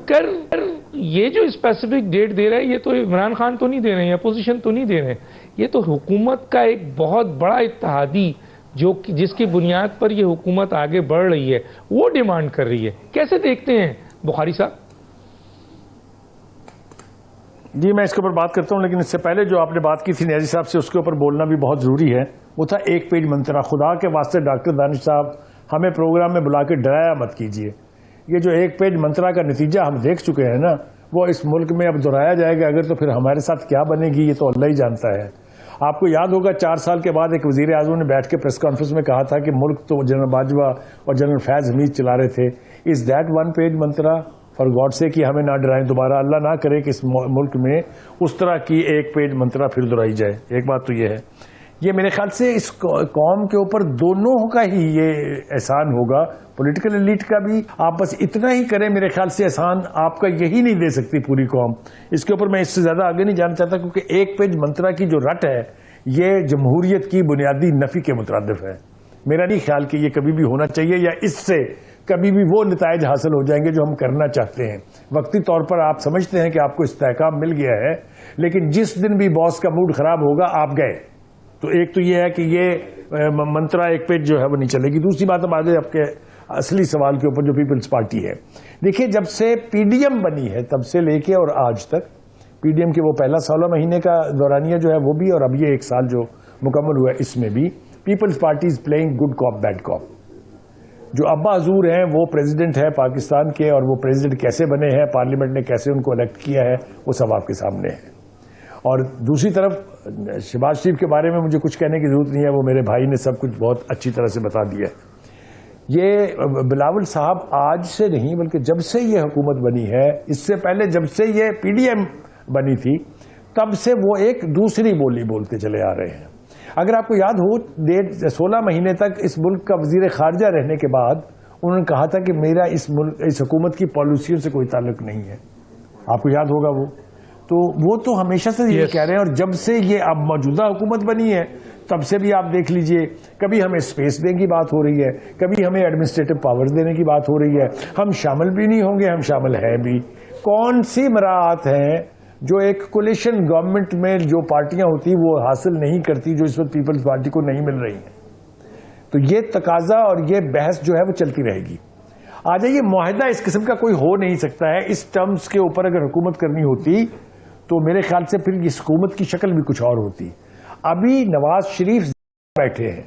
یہ جو اسپیسیفک ڈیٹ دے رہا ہے، یہ تو عمران خان تو نہیں دے رہے ہیں، اپوزیشن تو نہیں دے رہے ہیں، یہ تو حکومت کا ایک بہت بڑا اتحادی جس کی بنیاد پر یہ حکومت آگے بڑھ رہی ہے وہ ڈیمانڈ کر رہی ہے. کیسے دیکھتے ہیں بخاری صاحب؟ جی میں اس کے اوپر بات کرتا ہوں، لیکن اس سے پہلے جو آپ نے بات کی تھی نیازی صاحب سے، اس کے اوپر بولنا بھی بہت ضروری ہے. وہ تھا 1 پیج منترا. خدا کے واسطے ڈاکٹر دانش صاحب ہمیں پروگرام میں بلا کے ڈرایا مت کیجیے. یہ جو 1 پیج منترا کا نتیجہ ہم دیکھ چکے ہیں نا، وہ اس ملک میں اب دہرایا جائے گا اگر تو پھر ہمارے ساتھ کیا بنے گی یہ تو اللہ ہی جانتا ہے. آپ کو یاد ہوگا 4 سال کے بعد ایک وزیر اعظم نے بیٹھ کے پریس کانفرنس میں کہا تھا کہ ملک تو جنرل باجوہ اور جنرل فیض حمید چلا رہے تھے. از دیٹ 1 پیج منترا؟ فار گاڈ سے کہ ہمیں نہ ڈرائیں دوبارہ، اللہ نہ کرے کہ اس ملک میں اس طرح کی 1 پیج منترا پھر دہرائی جائے. ایک بات تو یہ ہے، یہ میرے خیال سے اس قوم کے اوپر دونوں کا ہی یہ احسان ہوگا، پولیٹیکل ایلیٹ کا بھی. آپ بس اتنا ہی کریں، میرے خیال سے احسان آپ کا یہی نہیں دے سکتی پوری قوم. اس کے اوپر میں اس سے زیادہ آگے نہیں جانا چاہتا، کیونکہ 1 پیج منترا کی جو رٹ ہے یہ جمہوریت کی بنیادی نفی کے مترادف ہے. میرا نہیں خیال کہ یہ کبھی بھی ہونا چاہیے، یا اس سے کبھی بھی وہ نتائج حاصل ہو جائیں گے جو ہم کرنا چاہتے ہیں. وقتی طور پر آپ سمجھتے ہیں کہ آپ کو استحکام مل گیا ہے، لیکن جس دن بھی باس کا موڈ خراب ہوگا آپ گئے. تو ایک تو یہ ہے کہ یہ منترا 1 پیج جو ہے وہ نہیں چلے گی. دوسری بات ہم آگے آپ کے اصلی سوال کے اوپر جو پیپلز پارٹی ہے، دیکھیے جب سے پی ڈی ایم بنی ہے تب سے لے کے اور آج تک، پی ڈی ایم کے وہ پہلا 16 مہینے کا دورانیہ جو ہے وہ بھی، اور اب یہ 1 سال جو مکمل ہوا ہے اس میں بھی، Peoples Party is playing good cop bad cop. جو ابا حضور ہیں وہ پریزیڈنٹ ہے پاکستان کے، اور وہ پریزیڈنٹ کیسے بنے ہیں، پارلیمنٹ نے کیسے ان کو الیکٹ کیا ہے، وہ سب آپ کے سامنے ہے. اور دوسری طرف شہباز شریف کے بارے میں مجھے کچھ کہنے کی ضرورت نہیں ہے، وہ میرے بھائی نے سب کچھ بہت اچھی طرح سے بتا دیا ہے. یہ بلاول صاحب آج سے نہیں بلکہ جب سے یہ حکومت بنی ہے، اس سے پہلے جب سے یہ پی ڈی ایم بنی تھی تب سے وہ ایک دوسری بولی بولتے چلے آ رہے ہیں. اگر آپ کو یاد ہو 16 مہینے تک اس ملک کا وزیر خارجہ رہنے کے بعد انہوں نے کہا تھا کہ میرا اس حکومت کی پالیسیوں سے کوئی تعلق نہیں ہے. آپ کو یاد ہوگا وہ تو ہمیشہ سے یہ کہہ رہے ہیں. اور جب سے یہ اب موجودہ حکومت بنی ہے تب سے بھی آپ دیکھ لیجئے، کبھی ہمیں اسپیس دینے کی بات ہو رہی ہے، کبھی ہمیں ایڈمنسٹریٹو پاورز دینے کی بات ہو رہی ہے. ہم شامل بھی نہیں ہوں گے، ہم شامل ہیں بھی. کون سی مراعات ہیں جو ایک کولیشن گورنمنٹ میں جو پارٹیاں ہوتی وہ حاصل نہیں کرتی، جو اس وقت پیپلز پارٹی کو نہیں مل رہی ہیں؟ تو یہ تقاضا اور یہ بحث جو ہے وہ چلتی رہے گی. آ جائیے، معاہدہ اس قسم کا کوئی ہو نہیں سکتا ہے. اس ٹرمز کے اوپر اگر حکومت کرنی ہوتی تو میرے خیال سے پھر اس حکومت کی شکل بھی کچھ اور ہوتی. ابھی نواز شریف بیٹھے ہیں،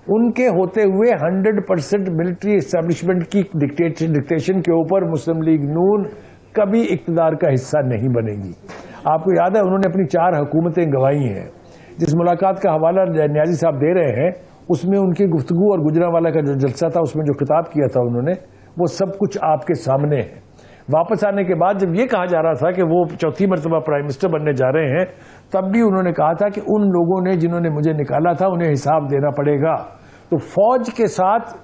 ان کے ہوتے ہوئے 100% ملٹری اسٹیبلشمنٹ کی ڈکٹیشن کے اوپر مسلم لیگ نون کبھی اقتدار کا حصہ نہیں بنے گی. آپ کو یاد ہے انہوں نے اپنی 4 حکومتیں گنوائی ہیں. جس ملاقات کا حوالہ نیازی صاحب دے رہے ہیں اس میں ان کی گفتگو اور گجرانوالہ کا جو جلسہ تھا اس میں جو خطاب کیا تھا انہوں نے، وہ سب کچھ آپ کے سامنے ہے. واپس آنے کے بعد جب یہ کہا جا رہا تھا کہ وہ چوتھی مرتبہ پرائم منسٹر بننے جا رہے ہیں، تب بھی انہوں نے کہا تھا کہ ان لوگوں نے جنہوں نے مجھے نکالا تھا انہیں حساب دینا پڑے گا. تو فوج کے ساتھ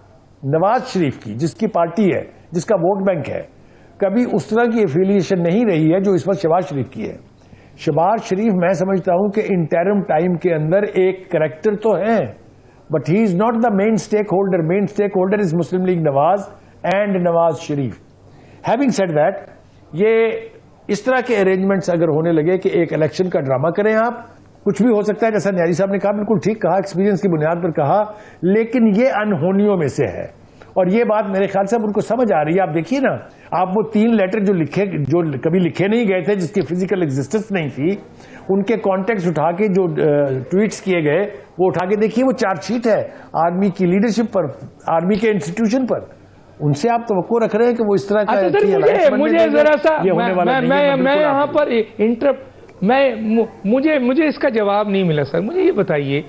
نواز شریف کی، جس کی پارٹی ہے، جس کا ووٹ بینک ہے، کبھی اس طرح کی ایفیلیشن نہیں رہی ہے جو اس وقت شہباز شریف کی ہے. شہباز شریف میں سمجھتا ہوں کہ انٹرم ٹائم کے اندر ایک کریکٹر تو ہے، but he is not the main stakeholder. Main stakeholder is Muslim League Nawaz and Nawaz Sharif. Having said that, یہ اس طرح کے ارینجمنٹس اگر ہونے لگے کہ ایک الیکشن کا ڈرامہ کریں آپ، کچھ بھی ہو سکتا ہے، جیسا نیاری صاحب نے کہا، بالکل ٹھیک کہا، ایکسپیرینس کی بنیاد پر کہا، لیکن یہ انہونیوں میں سے ہے. اور یہ بات میرے خیال سے ان کو سمجھ آ رہی ہے. آپ دیکھیے نا، آپ وہ 3 لیٹر جو کبھی لکھے نہیں گئے تھے، جس کی فزیکل ایگزسٹنس نہیں تھی، ان کے کانٹیکٹس اٹھا کے جو ٹویٹس کیے گئے وہ اٹھا کے دیکھیے، وہ چارج شیٹ ہے آرمی کی لیڈرشپ پر، آرمی کے انسٹیٹیوشن پر. ان سے آپ توقع رکھ رہے ہیں کہ وہ اس طرح کا مجھے ذرا سا میں یہاں پر مجھے اس کا جواب نہیں ملا. سر مجھے یہ بتائیے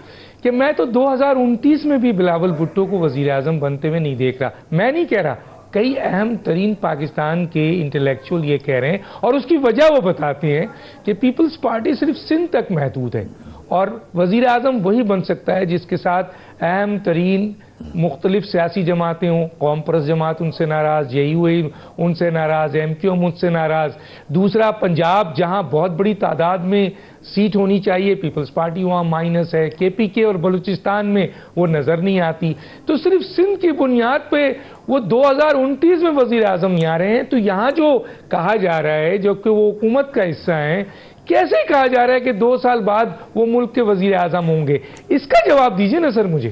کہ میں تو 2029 میں بھی بلاول بھٹو کو وزیر اعظم بنتے ہوئے نہیں دیکھ رہا. میں نہیں کہہ رہا، کئی اہم ترین پاکستان کے انٹلیکچوئل یہ کہہ رہے ہیں، اور اس کی وجہ وہ بتاتے ہیں کہ پیپلز پارٹی صرف سندھ تک محدود ہے، اور وزیر اعظم وہی بن سکتا ہے جس کے ساتھ اہم ترین مختلف سیاسی جماعتیں ہوں. قوم پرست جماعت ان سے ناراض، JUI ان سے ناراض، MQ ان سے ناراض. دوسرا، پنجاب جہاں بہت بڑی تعداد میں سیٹ ہونی چاہیے، پیپلز پارٹی وہاں مائنس ہے. KPK اور بلوچستان میں وہ نظر نہیں آتی. تو صرف سندھ کی بنیاد پہ وہ 2029 میں وزیر اعظم نہیں آ رہے ہیں. تو یہاں جو کہا جا رہا ہے، جو کہ وہ حکومت کا حصہ ہیں، کیسے کہا جا رہا ہے کہ 2 سال بعد وہ ملک کے وزیر اعظم ہوں گے؟ اس کا جواب دیجئے نا سر مجھے.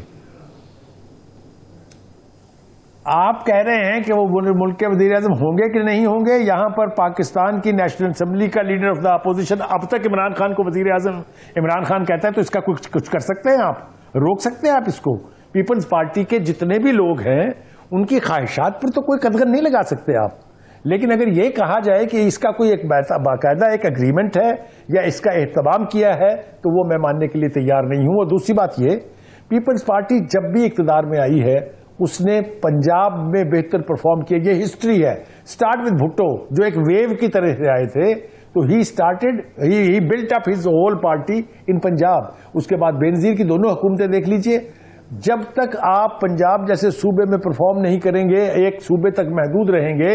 آپ کہہ رہے ہیں کہ وہ ملک کے وزیر اعظم ہوں گے کہ نہیں ہوں گے. یہاں پر پاکستان کی نیشنل اسمبلی کا لیڈر آف دا اپوزیشن اب تک عمران خان کو وزیر اعظم عمران خان کہتا ہے، تو اس کا کچھ کر سکتے ہیں آپ؟ روک سکتے ہیں آپ اس کو؟ پیپلز پارٹی کے جتنے بھی لوگ ہیں ان کی خواہشات پر تو کوئی قدغن نہیں لگا سکتے آپ. لیکن اگر یہ کہا جائے کہ اس کا کوئی ایک باقاعدہ ایک اگریمنٹ ہے یا اس کا اہتمام کیا ہے، تو وہ میں ماننے کے لیے تیار نہیں ہوں. اور دوسری بات یہ، پیپلز پارٹی جب بھی اقتدار میں آئی ہے اس نے پنجاب میں بہتر پرفارم کیا. یہ ہسٹری ہے. سٹارٹ وتھ بھٹو جو ایک ویو کی طرح سے آئے تھے، تو he built up his whole party in Punjab. اس کے بعد بینظیر کی دونوں حکومتیں دیکھ لیجئے. جب تک آپ پنجاب جیسے صوبے میں پرفارم نہیں کریں گے، ایک صوبے تک محدود رہیں گے،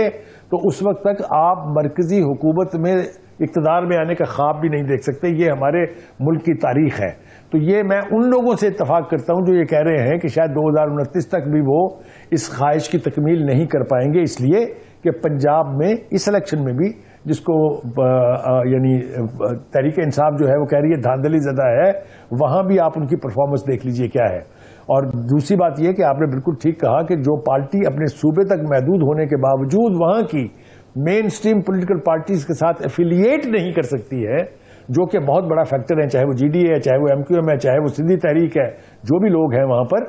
تو اس وقت تک آپ مرکزی حکومت میں اقتدار میں آنے کا خواب بھی نہیں دیکھ سکتے. یہ ہمارے ملک کی تاریخ ہے. تو یہ میں ان لوگوں سے اتفاق کرتا ہوں جو یہ کہہ رہے ہیں کہ شاید 2029 تک بھی وہ اس خواہش کی تکمیل نہیں کر پائیں گے، اس لیے کہ پنجاب میں اس الیکشن میں بھی جس کو یعنی تحریک انصاف جو ہے وہ کہہ رہی ہے دھاندلی زدہ ہے، وہاں بھی آپ ان کی پرفارمنس دیکھ لیجئے کیا ہے. اور دوسری بات یہ کہ آپ نے بالکل ٹھیک کہا کہ جو پارٹی اپنے صوبے تک محدود ہونے کے باوجود وہاں کی مین اسٹریم پولیٹیکل پارٹیز کے ساتھ ایفیلیٹ نہیں کر سکتی ہے، جو کہ بہت بڑا فیکٹر ہے، چاہے وہ GDA ہے، چاہے وہ MQM ہے، چاہے وہ سندھی تحریک ہے، جو بھی لوگ ہیں وہاں پر،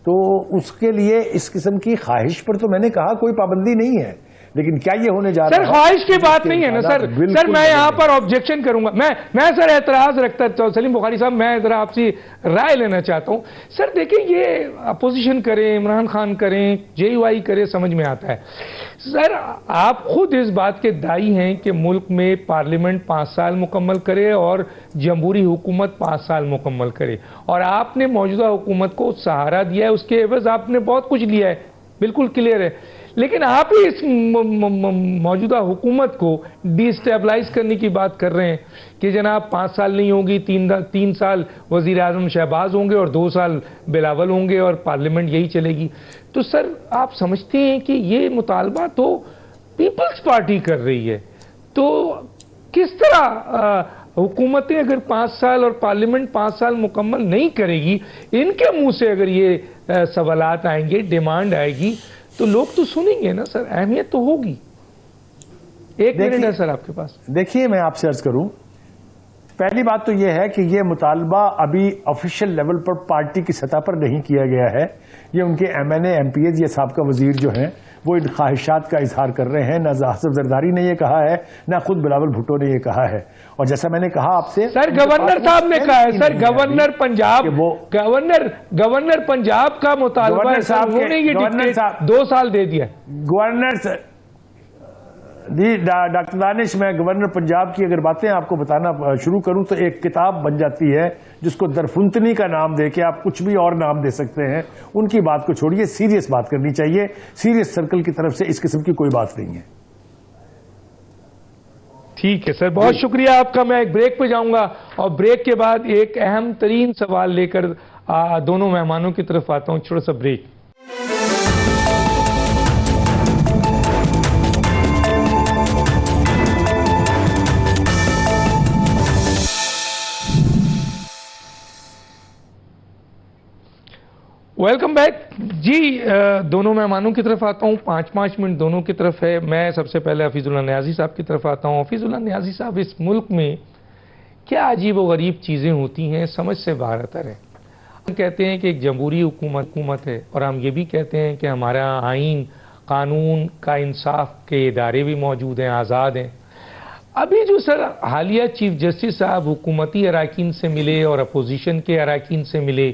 تو اس کے لیے اس قسم کی خواہش پر تو میں نے کہا کوئی پابندی نہیں ہے. لیکن کیا یہ ہونے جا رہا ہے؟ سر خواہش کی بات نہیں ہے نا سر. سر میں یہاں پر آبجیکشن کروں گا. میں سر اعتراض رکھتا ہوں. سلیم بخاری صاحب، میں ذرا آپ سے رائے لینا چاہتا ہوں. سر دیکھیں، یہ اپوزیشن کریں، عمران خان کریں، JUI کرے، سمجھ میں آتا ہے. سر آپ خود اس بات کے دائی ہیں کہ ملک میں پارلیمنٹ 5 سال مکمل کرے اور جمہوری حکومت 5 سال مکمل کرے، اور آپ نے موجودہ حکومت کو سہارا دیا ہے، اس کے عوض آپ نے بہت کچھ لیا ہے، بالکل کلیئر ہے. لیکن آپ ہی اس موجودہ حکومت کو ڈی اسٹیبلائز کرنے کی بات کر رہے ہیں کہ جناب 5 سال نہیں ہوگی، 3 سال وزیر اعظم شہباز ہوں گے اور 2 سال بلاول ہوں گے اور پارلیمنٹ یہی چلے گی. تو سر آپ سمجھتے ہیں کہ یہ مطالبہ تو پیپلز پارٹی کر رہی ہے، تو کس طرح حکومتیں اگر 5 سال اور پارلیمنٹ 5 سال مکمل نہیں کرے گی، ان کے منہ سے اگر یہ سوالات آئیں گے، ڈیمانڈ آئے گی، تو لوگ تو سنیں گے نا سر. اہمیت تو ہوگی. 1 منٹ ہے سر آپ کے پاس. دیکھیے میں آپ سے عرض کروں، پہلی بات تو یہ ہے کہ یہ مطالبہ ابھی آفیشیل لیول پر پارٹی کی سطح پر نہیں کیا گیا ہے. یہ ان کے MNA MPs یا سابقہ وزیر جو ہیں وہ ان خواہشات کا اظہار کر رہے ہیں. نہ آصف زرداری نے یہ کہا ہے، نہ خود بلاول بھٹو نے یہ کہا ہے. اور جیسا میں نے کہا آپ سے، سر گورنر صاحب نے کہا ہے، سر گورنر پنجاب، گورنر پنجاب کا مطالبہ ہے، انہوں نے یہ 2 سال دے دیا. گورنر جی ڈاکٹر دانش، میں گورنر پنجاب کی اگر باتیں آپ کو بتانا شروع کروں تو ایک کتاب بن جاتی ہے جس کو درفنتنی کا نام دے کے آپ کچھ بھی اور نام دے سکتے ہیں. ان کی بات کو چھوڑیے، سیریس بات کرنی چاہیے. سیریس سرکل کی طرف سے اس قسم کی کوئی بات نہیں ہے. ٹھیک ہے سر، بہت شکریہ آپ کا. میں ایک بریک پہ جاؤں گا اور بریک کے بعد ایک اہم ترین سوال لے کر دونوں مہمانوں کی طرف آتا ہوں. چھوٹا سا بریک. Welcome back. جی دونوں مہمانوں کی طرف آتا ہوں. 5 منٹ دونوں کی طرف ہے. میں سب سے پہلے حفیظ اللہ نیازی صاحب کی طرف آتا ہوں. حفیظ اللہ نیازی صاحب، اس ملک میں کیا عجیب و غریب چیزیں ہوتی ہیں، سمجھ سے باہر آتا ہے. ہم کہتے ہیں کہ ایک جمہوری حکومت ہے، اور ہم یہ بھی کہتے ہیں کہ ہمارا آئین، قانون کا انصاف کے ادارے بھی موجود ہیں، آزاد ہیں. ابھی جو سر حالیہ چیف جسٹس صاحب حکومتی اراکین سے ملے اور اپوزیشن کے اراکین سے ملے،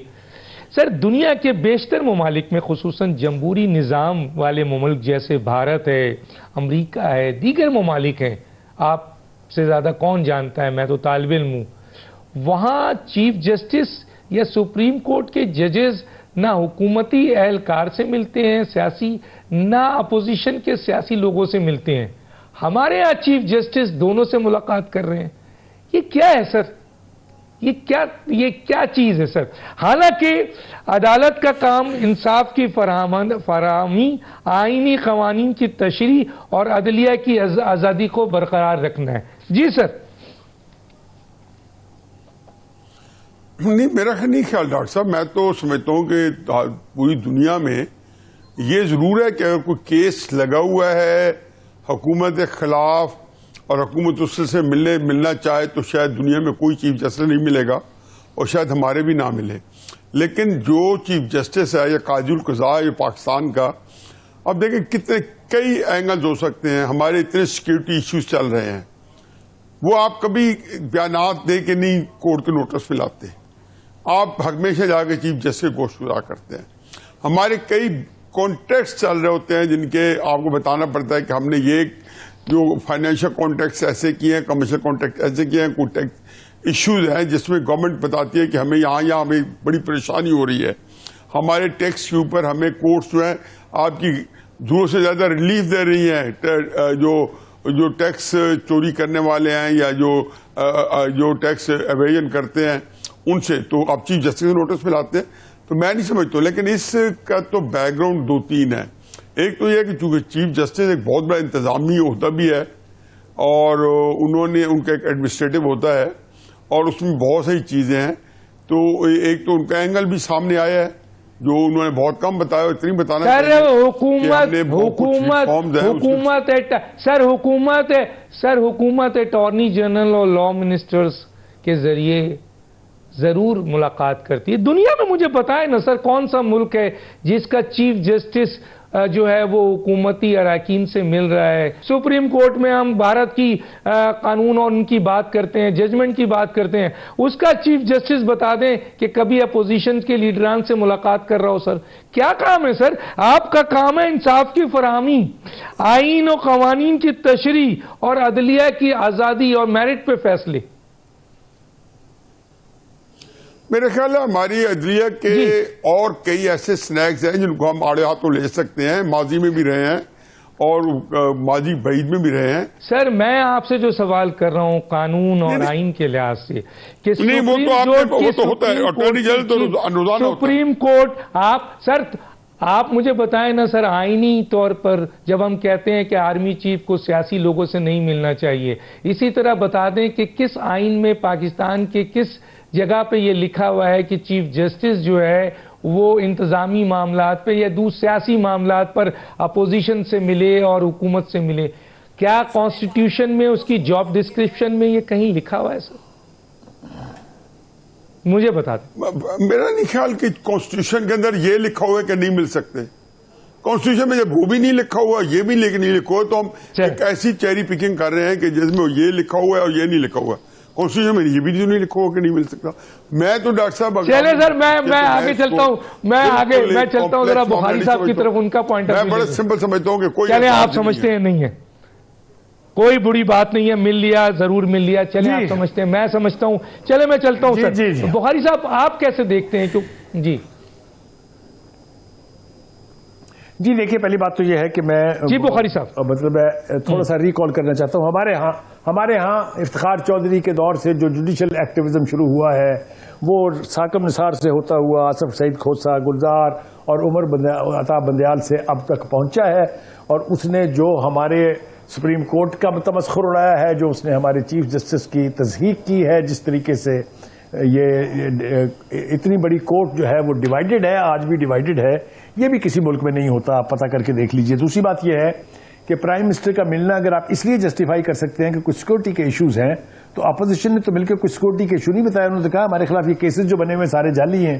سر دنیا کے بیشتر ممالک میں، خصوصاً جمہوری نظام والے ممالک جیسے بھارت ہے، امریکہ ہے، دیگر ممالک ہیں، آپ سے زیادہ کون جانتا ہے، میں تو طالب علم ہوں، وہاں چیف جسٹس یا سپریم کورٹ کے ججز نہ حکومتی اہلکار سے ملتے ہیں سیاسی، نہ اپوزیشن کے سیاسی لوگوں سے ملتے ہیں. ہمارے یہاں چیف جسٹس دونوں سے ملاقات کر رہے ہیں. یہ کیا ہے سر؟ یہ کیا چیز ہے سر؟ حالانکہ عدالت کا کام انصاف کی فراہمی، آئینی قوانین کی تشریح اور عدلیہ کی آزادی کو برقرار رکھنا ہے. جی سر. نہیں، میرا نہیں خیال ڈاکٹر صاحب. میں تو سمجھتا ہوں کہ پوری دنیا میں یہ ضرور ہے کہ اگر کوئی کیس لگا ہوا ہے حکومت کے خلاف اور حکومت اس سے ملنا چاہے تو شاید دنیا میں کوئی چیف جسٹس نہیں ملے گا، اور شاید ہمارے بھی نہ ملے. لیکن جو چیف جسٹس ہے یا قاضی القضاء ہے پاکستان کا، اب دیکھیں کئی اینگلز ہو سکتے ہیں. ہمارے اتنے سیکیورٹی ایشوز چل رہے ہیں، وہ آپ کبھی بیانات دے کے نہیں کورٹ کے نوٹس میں لاتے. آپ ہمیشہ جا کے چیف جسٹس کے گوشت گزار کرتے ہیں. ہمارے کئی کانٹیکٹس چل رہے ہوتے ہیں جن کے آپ کو بتانا پڑتا ہے کہ ہم نے یہ جو فائنینشیل کانٹیکٹس ایسے کیے ہیں، کمرشل کانٹیکٹ ایسے کیے ہیں. کوئی ٹیکس ایشوز ہیں جس میں گورنمنٹ بتاتی ہے کہ ہمیں یہاں ہمیں بڑی پریشانی ہو رہی ہے. ہمارے ٹیکس کے اوپر ہمیں کورٹس جو ہیں آپ کی ضرورت سے زیادہ ریلیف دے رہی ہیں. جو ٹیکس چوری کرنے والے ہیں یا جو ٹیکس ایویژن کرتے ہیں ان سے، تو آپ چیف جسٹس کے نوٹس پہ لاتے ہیں. تو میں نہیں سمجھتا. لیکن اس کا تو بیک گراؤنڈ 2-3 ہے. ایک تو یہ کہ چونکہ چیف جسٹس ایک بہت بڑا انتظامی عہدہ بھی ہے، اور ان کا ایک ایڈمنسٹریٹو ہوتا ہے، اور اس میں بہت ساری چیزیں ہیں. تو ایک تو ان کا اینگل بھی سامنے آیا ہے جو انہوں نے بہت کم بتایا، اتنی بتانا حکومت اٹارنی جنرل اور لا منسٹرز کے ذریعے ضرور ملاقات کرتی ہے. دنیا میں مجھے پتا ہے نا سر کون سا ملک ہے جس کا چیف جسٹس جو ہے وہ حکومتی اراکین سے مل رہا ہے. سپریم کورٹ میں ہم بھارت کی قانون اور ان کی بات کرتے ہیں، ججمنٹ کی بات کرتے ہیں، اس کا چیف جسٹس بتا دیں کہ کبھی اپوزیشن کے لیڈران سے ملاقات کر رہا ہو. سر کیا کام ہے سر؟ آپ کا کام ہے انصاف کی فراہمی، آئین و قوانین کی تشریح اور عدلیہ کی آزادی اور میرٹ پہ فیصلے. میرے خیال ہے ہماری عدلیہ کے اور کئی ایسے سنیکس ہیں جن کو ہم آڑے ہاتھوں لے سکتے ہیں. ماضی میں بھی رہے ہیں اور ماضی بعید میں بھی رہے ہیں. سر میں آپ سے جو سوال کر رہا ہوں قانون اور آئین کے لحاظ سے کہ سپریم کورٹ آپ مجھے بتائیں نا سر، آئینی طور پر جب ہم کہتے ہیں کہ آرمی چیف کو سیاسی لوگوں سے نہیں ملنا چاہیے، اسی طرح بتا دیں کہ کس آئین میں پاکستان کے کس جگہ پہ یہ لکھا ہوا ہے کہ چیف جسٹس جو ہے وہ انتظامی معاملات پہ یا سیاسی معاملات پر اپوزیشن سے ملے اور حکومت سے ملے؟ کیا کانسٹیٹیوشن میں اس کی جاب ڈسکرپشن میں یہ کہیں لکھا ہوا ہے سر؟ مجھے بتا دیں. میرا نہیں خیال کہ کانسٹیٹیوشن کے اندر یہ لکھا ہوا ہے کہ نہیں مل سکتے. کانسٹیٹیوشن میں جب وہ بھی نہیں لکھا ہوا، یہ بھی نہیں لکھا ہوا، تو ہم ایک ایسی چیری پکنگ کر رہے ہیں کہ جس میں یہ لکھا ہوا ہے اور یہ نہیں لکھا ہوا. کانسٹیٹیوشن میں یہ بھی نہیں لکھا ہوا کہ نہیں مل سکتا. میں تو ڈاکٹر صاحب چلے سر میں آگے چلتا ہوں، میں چلتا ہوں ذرا بخاری صاحب کی طرف، ان کا پوائنٹ میں بڑا سمپل سمجھتا ہوں کہ کوئی چلے آپ سمجھتے ہیں نہیں ہے. کوئی بری بات نہیں ہے، مل لیا ضرور مل لیا، چلیں آپ سمجھتے ہیں، میں سمجھتا ہوں، چلے میں چلتا ہوں سر۔ بخاری صاحب آپ کیسے دیکھتے ہیں؟ جی جی دیکھیے، پہلی بات تو یہ ہے کہ میں جی بخاری صاحب مطلب میں تھوڑا سا ریکال کرنا چاہتا ہوں، ہمارے ہاں افتخار چودھری کے دور سے جو جوڈیشل ایکٹیویزم شروع ہوا ہے وہ ثاقب نثار سے ہوتا ہوا آصف سعید کھوسہ، گلزار اور عمر عطا بندیال سے اب تک پہنچا ہے، اور اس نے جو ہمارے سپریم کورٹ کا تمسخر اڑایا ہے، جو اس نے ہمارے چیف جسٹس کی تضحیق کی ہے، جس طریقے سے یہ اتنی بڑی کورٹ جو ہے وہ ڈیوائیڈڈ ہے، آج بھی ڈیوائیڈڈ ہے، یہ بھی کسی ملک میں نہیں ہوتا، آپ پتہ کر کے دیکھ لیجئے۔ دوسری بات یہ ہے کہ پرائم منسٹر کا ملنا اگر آپ اس لیے جسٹیفائی کر سکتے ہیں کہ کچھ سیکورٹی کے ایشوز ہیں، تو اپوزیشن نے تو مل کے کچھ سیکورٹی کے ایشو نہیں بتایا، انہوں نے کہا ہمارے خلاف یہ کیسز جو بنے ہوئے سارے جعلی ہیں،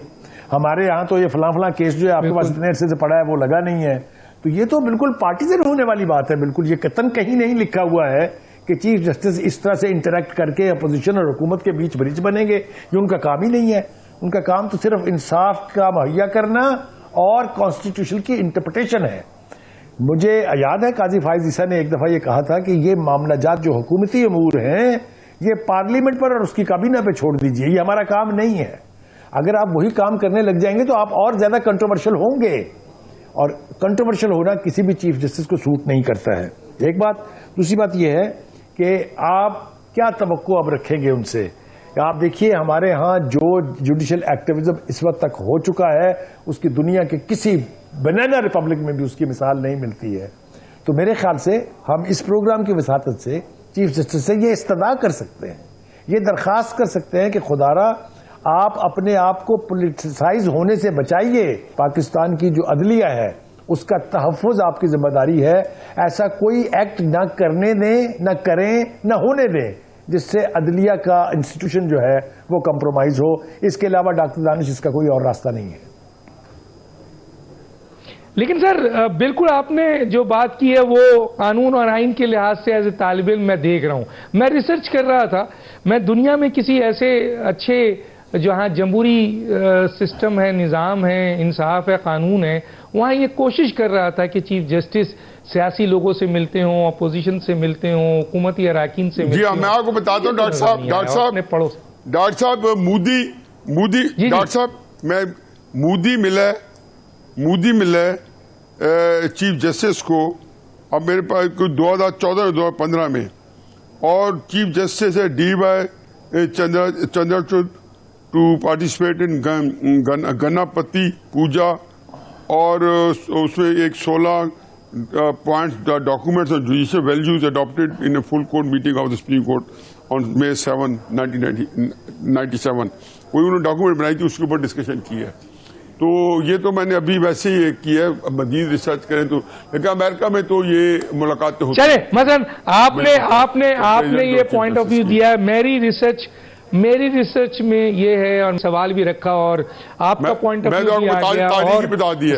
ہمارے یہاں تو یہ فلاں فلاں کیس جو ہے آپ کے پاس اتنے عرصے سے پڑا ہے وہ لگا نہیں ہے۔ تو یہ تو بالکل پارٹیزن ہونے والی بات ہے، بالکل یہ قطعاً کہیں نہیں لکھا ہوا ہے کہ چیف جسٹس اس طرح سے انٹریکٹ کر کے اپوزیشن اور حکومت کے بیچ برج بنیں گے، یہ ان کا کام ہی نہیں ہے۔ ان کا کام تو صرف انصاف کا مہیا کرنا اور کانسٹیٹیوشن کی انٹرپریٹیشن ہے۔ مجھے یاد ہے قاضی فائز عیسیٰ نے ایک دفعہ یہ کہا تھا کہ یہ معاملہ جات جو حکومتی امور ہیں یہ پارلیمنٹ پر اور اس کی کابینہ پہ چھوڑ دیجئے، یہ ہمارا کام نہیں ہے۔ اگر آپ وہی کام کرنے لگ جائیں گے تو آپ اور زیادہ کنٹروورشل ہوں گے، اور کنٹروورشل ہونا کسی بھی چیف جسٹس کو سوٹ نہیں کرتا ہے، ایک بات۔ دوسری بات یہ ہے کہ آپ کیا توقع اب رکھیں گے ان سے؟ آپ دیکھیے ہمارے ہاں جو جوڈیشل ایکٹیویزم اس وقت تک ہو چکا ہے اس کی دنیا کے کسی بنانا ریپبلک میں بھی اس کی مثال نہیں ملتی ہے۔ تو میرے خیال سے ہم اس پروگرام کی وساطت سے چیف جسٹس سے یہ استدعا کر سکتے ہیں، یہ درخواست کر سکتے ہیں کہ خدارا آپ اپنے آپ کو پولیٹیسائز ہونے سے بچائیے، پاکستان کی جو عدلیہ ہے اس کا تحفظ آپ کی ذمہ داری ہے، ایسا کوئی ایکٹ نہ کرنے دیں، نہ کریں، نہ ہونے دیں جس سے عدلیہ کا انسٹیٹیوشن جو ہے وہ کمپرومائز ہو۔ اس کے علاوہ ڈاکٹر دانش اس کا کوئی اور راستہ نہیں ہے۔ لیکن سر بالکل آپ نے جو بات کی ہے وہ قانون اور آئین کے لحاظ سے ایز اے طالب علم میں دیکھ رہا ہوں، میں ریسرچ کر رہا تھا، میں دنیا میں کسی ایسے اچھے جہاں جمہوری سسٹم ہے، نظام ہے، انصاف ہے، قانون ہے، وہاں یہ کوشش کر رہا تھا کہ چیف جسٹس سیاسی لوگوں سے ملتے ہوں، اپوزیشن سے ملتے ہوں، حکومتی اراکین سے ملتے ہوں۔ جی میں آپ کو بتاتا ہوں ڈاکٹر صاحب میں مودی ملا چیف جسٹس کو اب میرے پاس 2014-2015 میں، اور چیف جسٹس ہے D Y Chandrachud to participate in Ganapati Puja, اور اس میں ایک 16 points documents on judicial values adopted in a full court meeting of the Supreme Court on May 7, 1997. کوئی انہوں نے ڈاکومنٹ بنائی تھی، اس کے اوپر ڈسکشن کی ہے۔ تو یہ تو میں نے ابھی ویسے ہی کی ہے، مزید ریسرچ کریں تو، لیکن امریکہ میں تو یہ ملاقاتیں ہوتی ہیں۔ چلے مثلا آپ نے یہ پوائنٹ آف ویو دیا ہے، میری ریسرچ میں یہ ہے، اور سوال بھی رکھا اور آپ کا پوائنٹ آف ویو بھی آ گیا، اور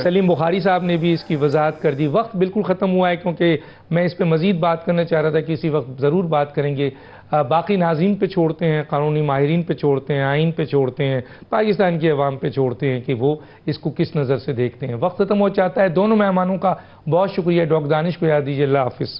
سلیم بخاری صاحب نے بھی اس کی وضاحت کر دی۔ وقت بالکل ختم ہوا ہے کیونکہ میں اس پہ مزید بات کرنا چاہ رہا تھا کہ اسی وقت ضرور بات کریں گے۔ باقی ناظرین پہ چھوڑتے ہیں، قانونی ماہرین پہ چھوڑتے ہیں، آئین پہ چھوڑتے ہیں، پاکستان کی عوام پہ چھوڑتے ہیں کہ وہ اس کو کس نظر سے دیکھتے ہیں۔ وقت ختم ہو چاہتا ہے۔ دونوں مہمانوں کا بہت شکریہ، ڈاکٹر دانش کو یاد دیجیے، اللہ حافظ۔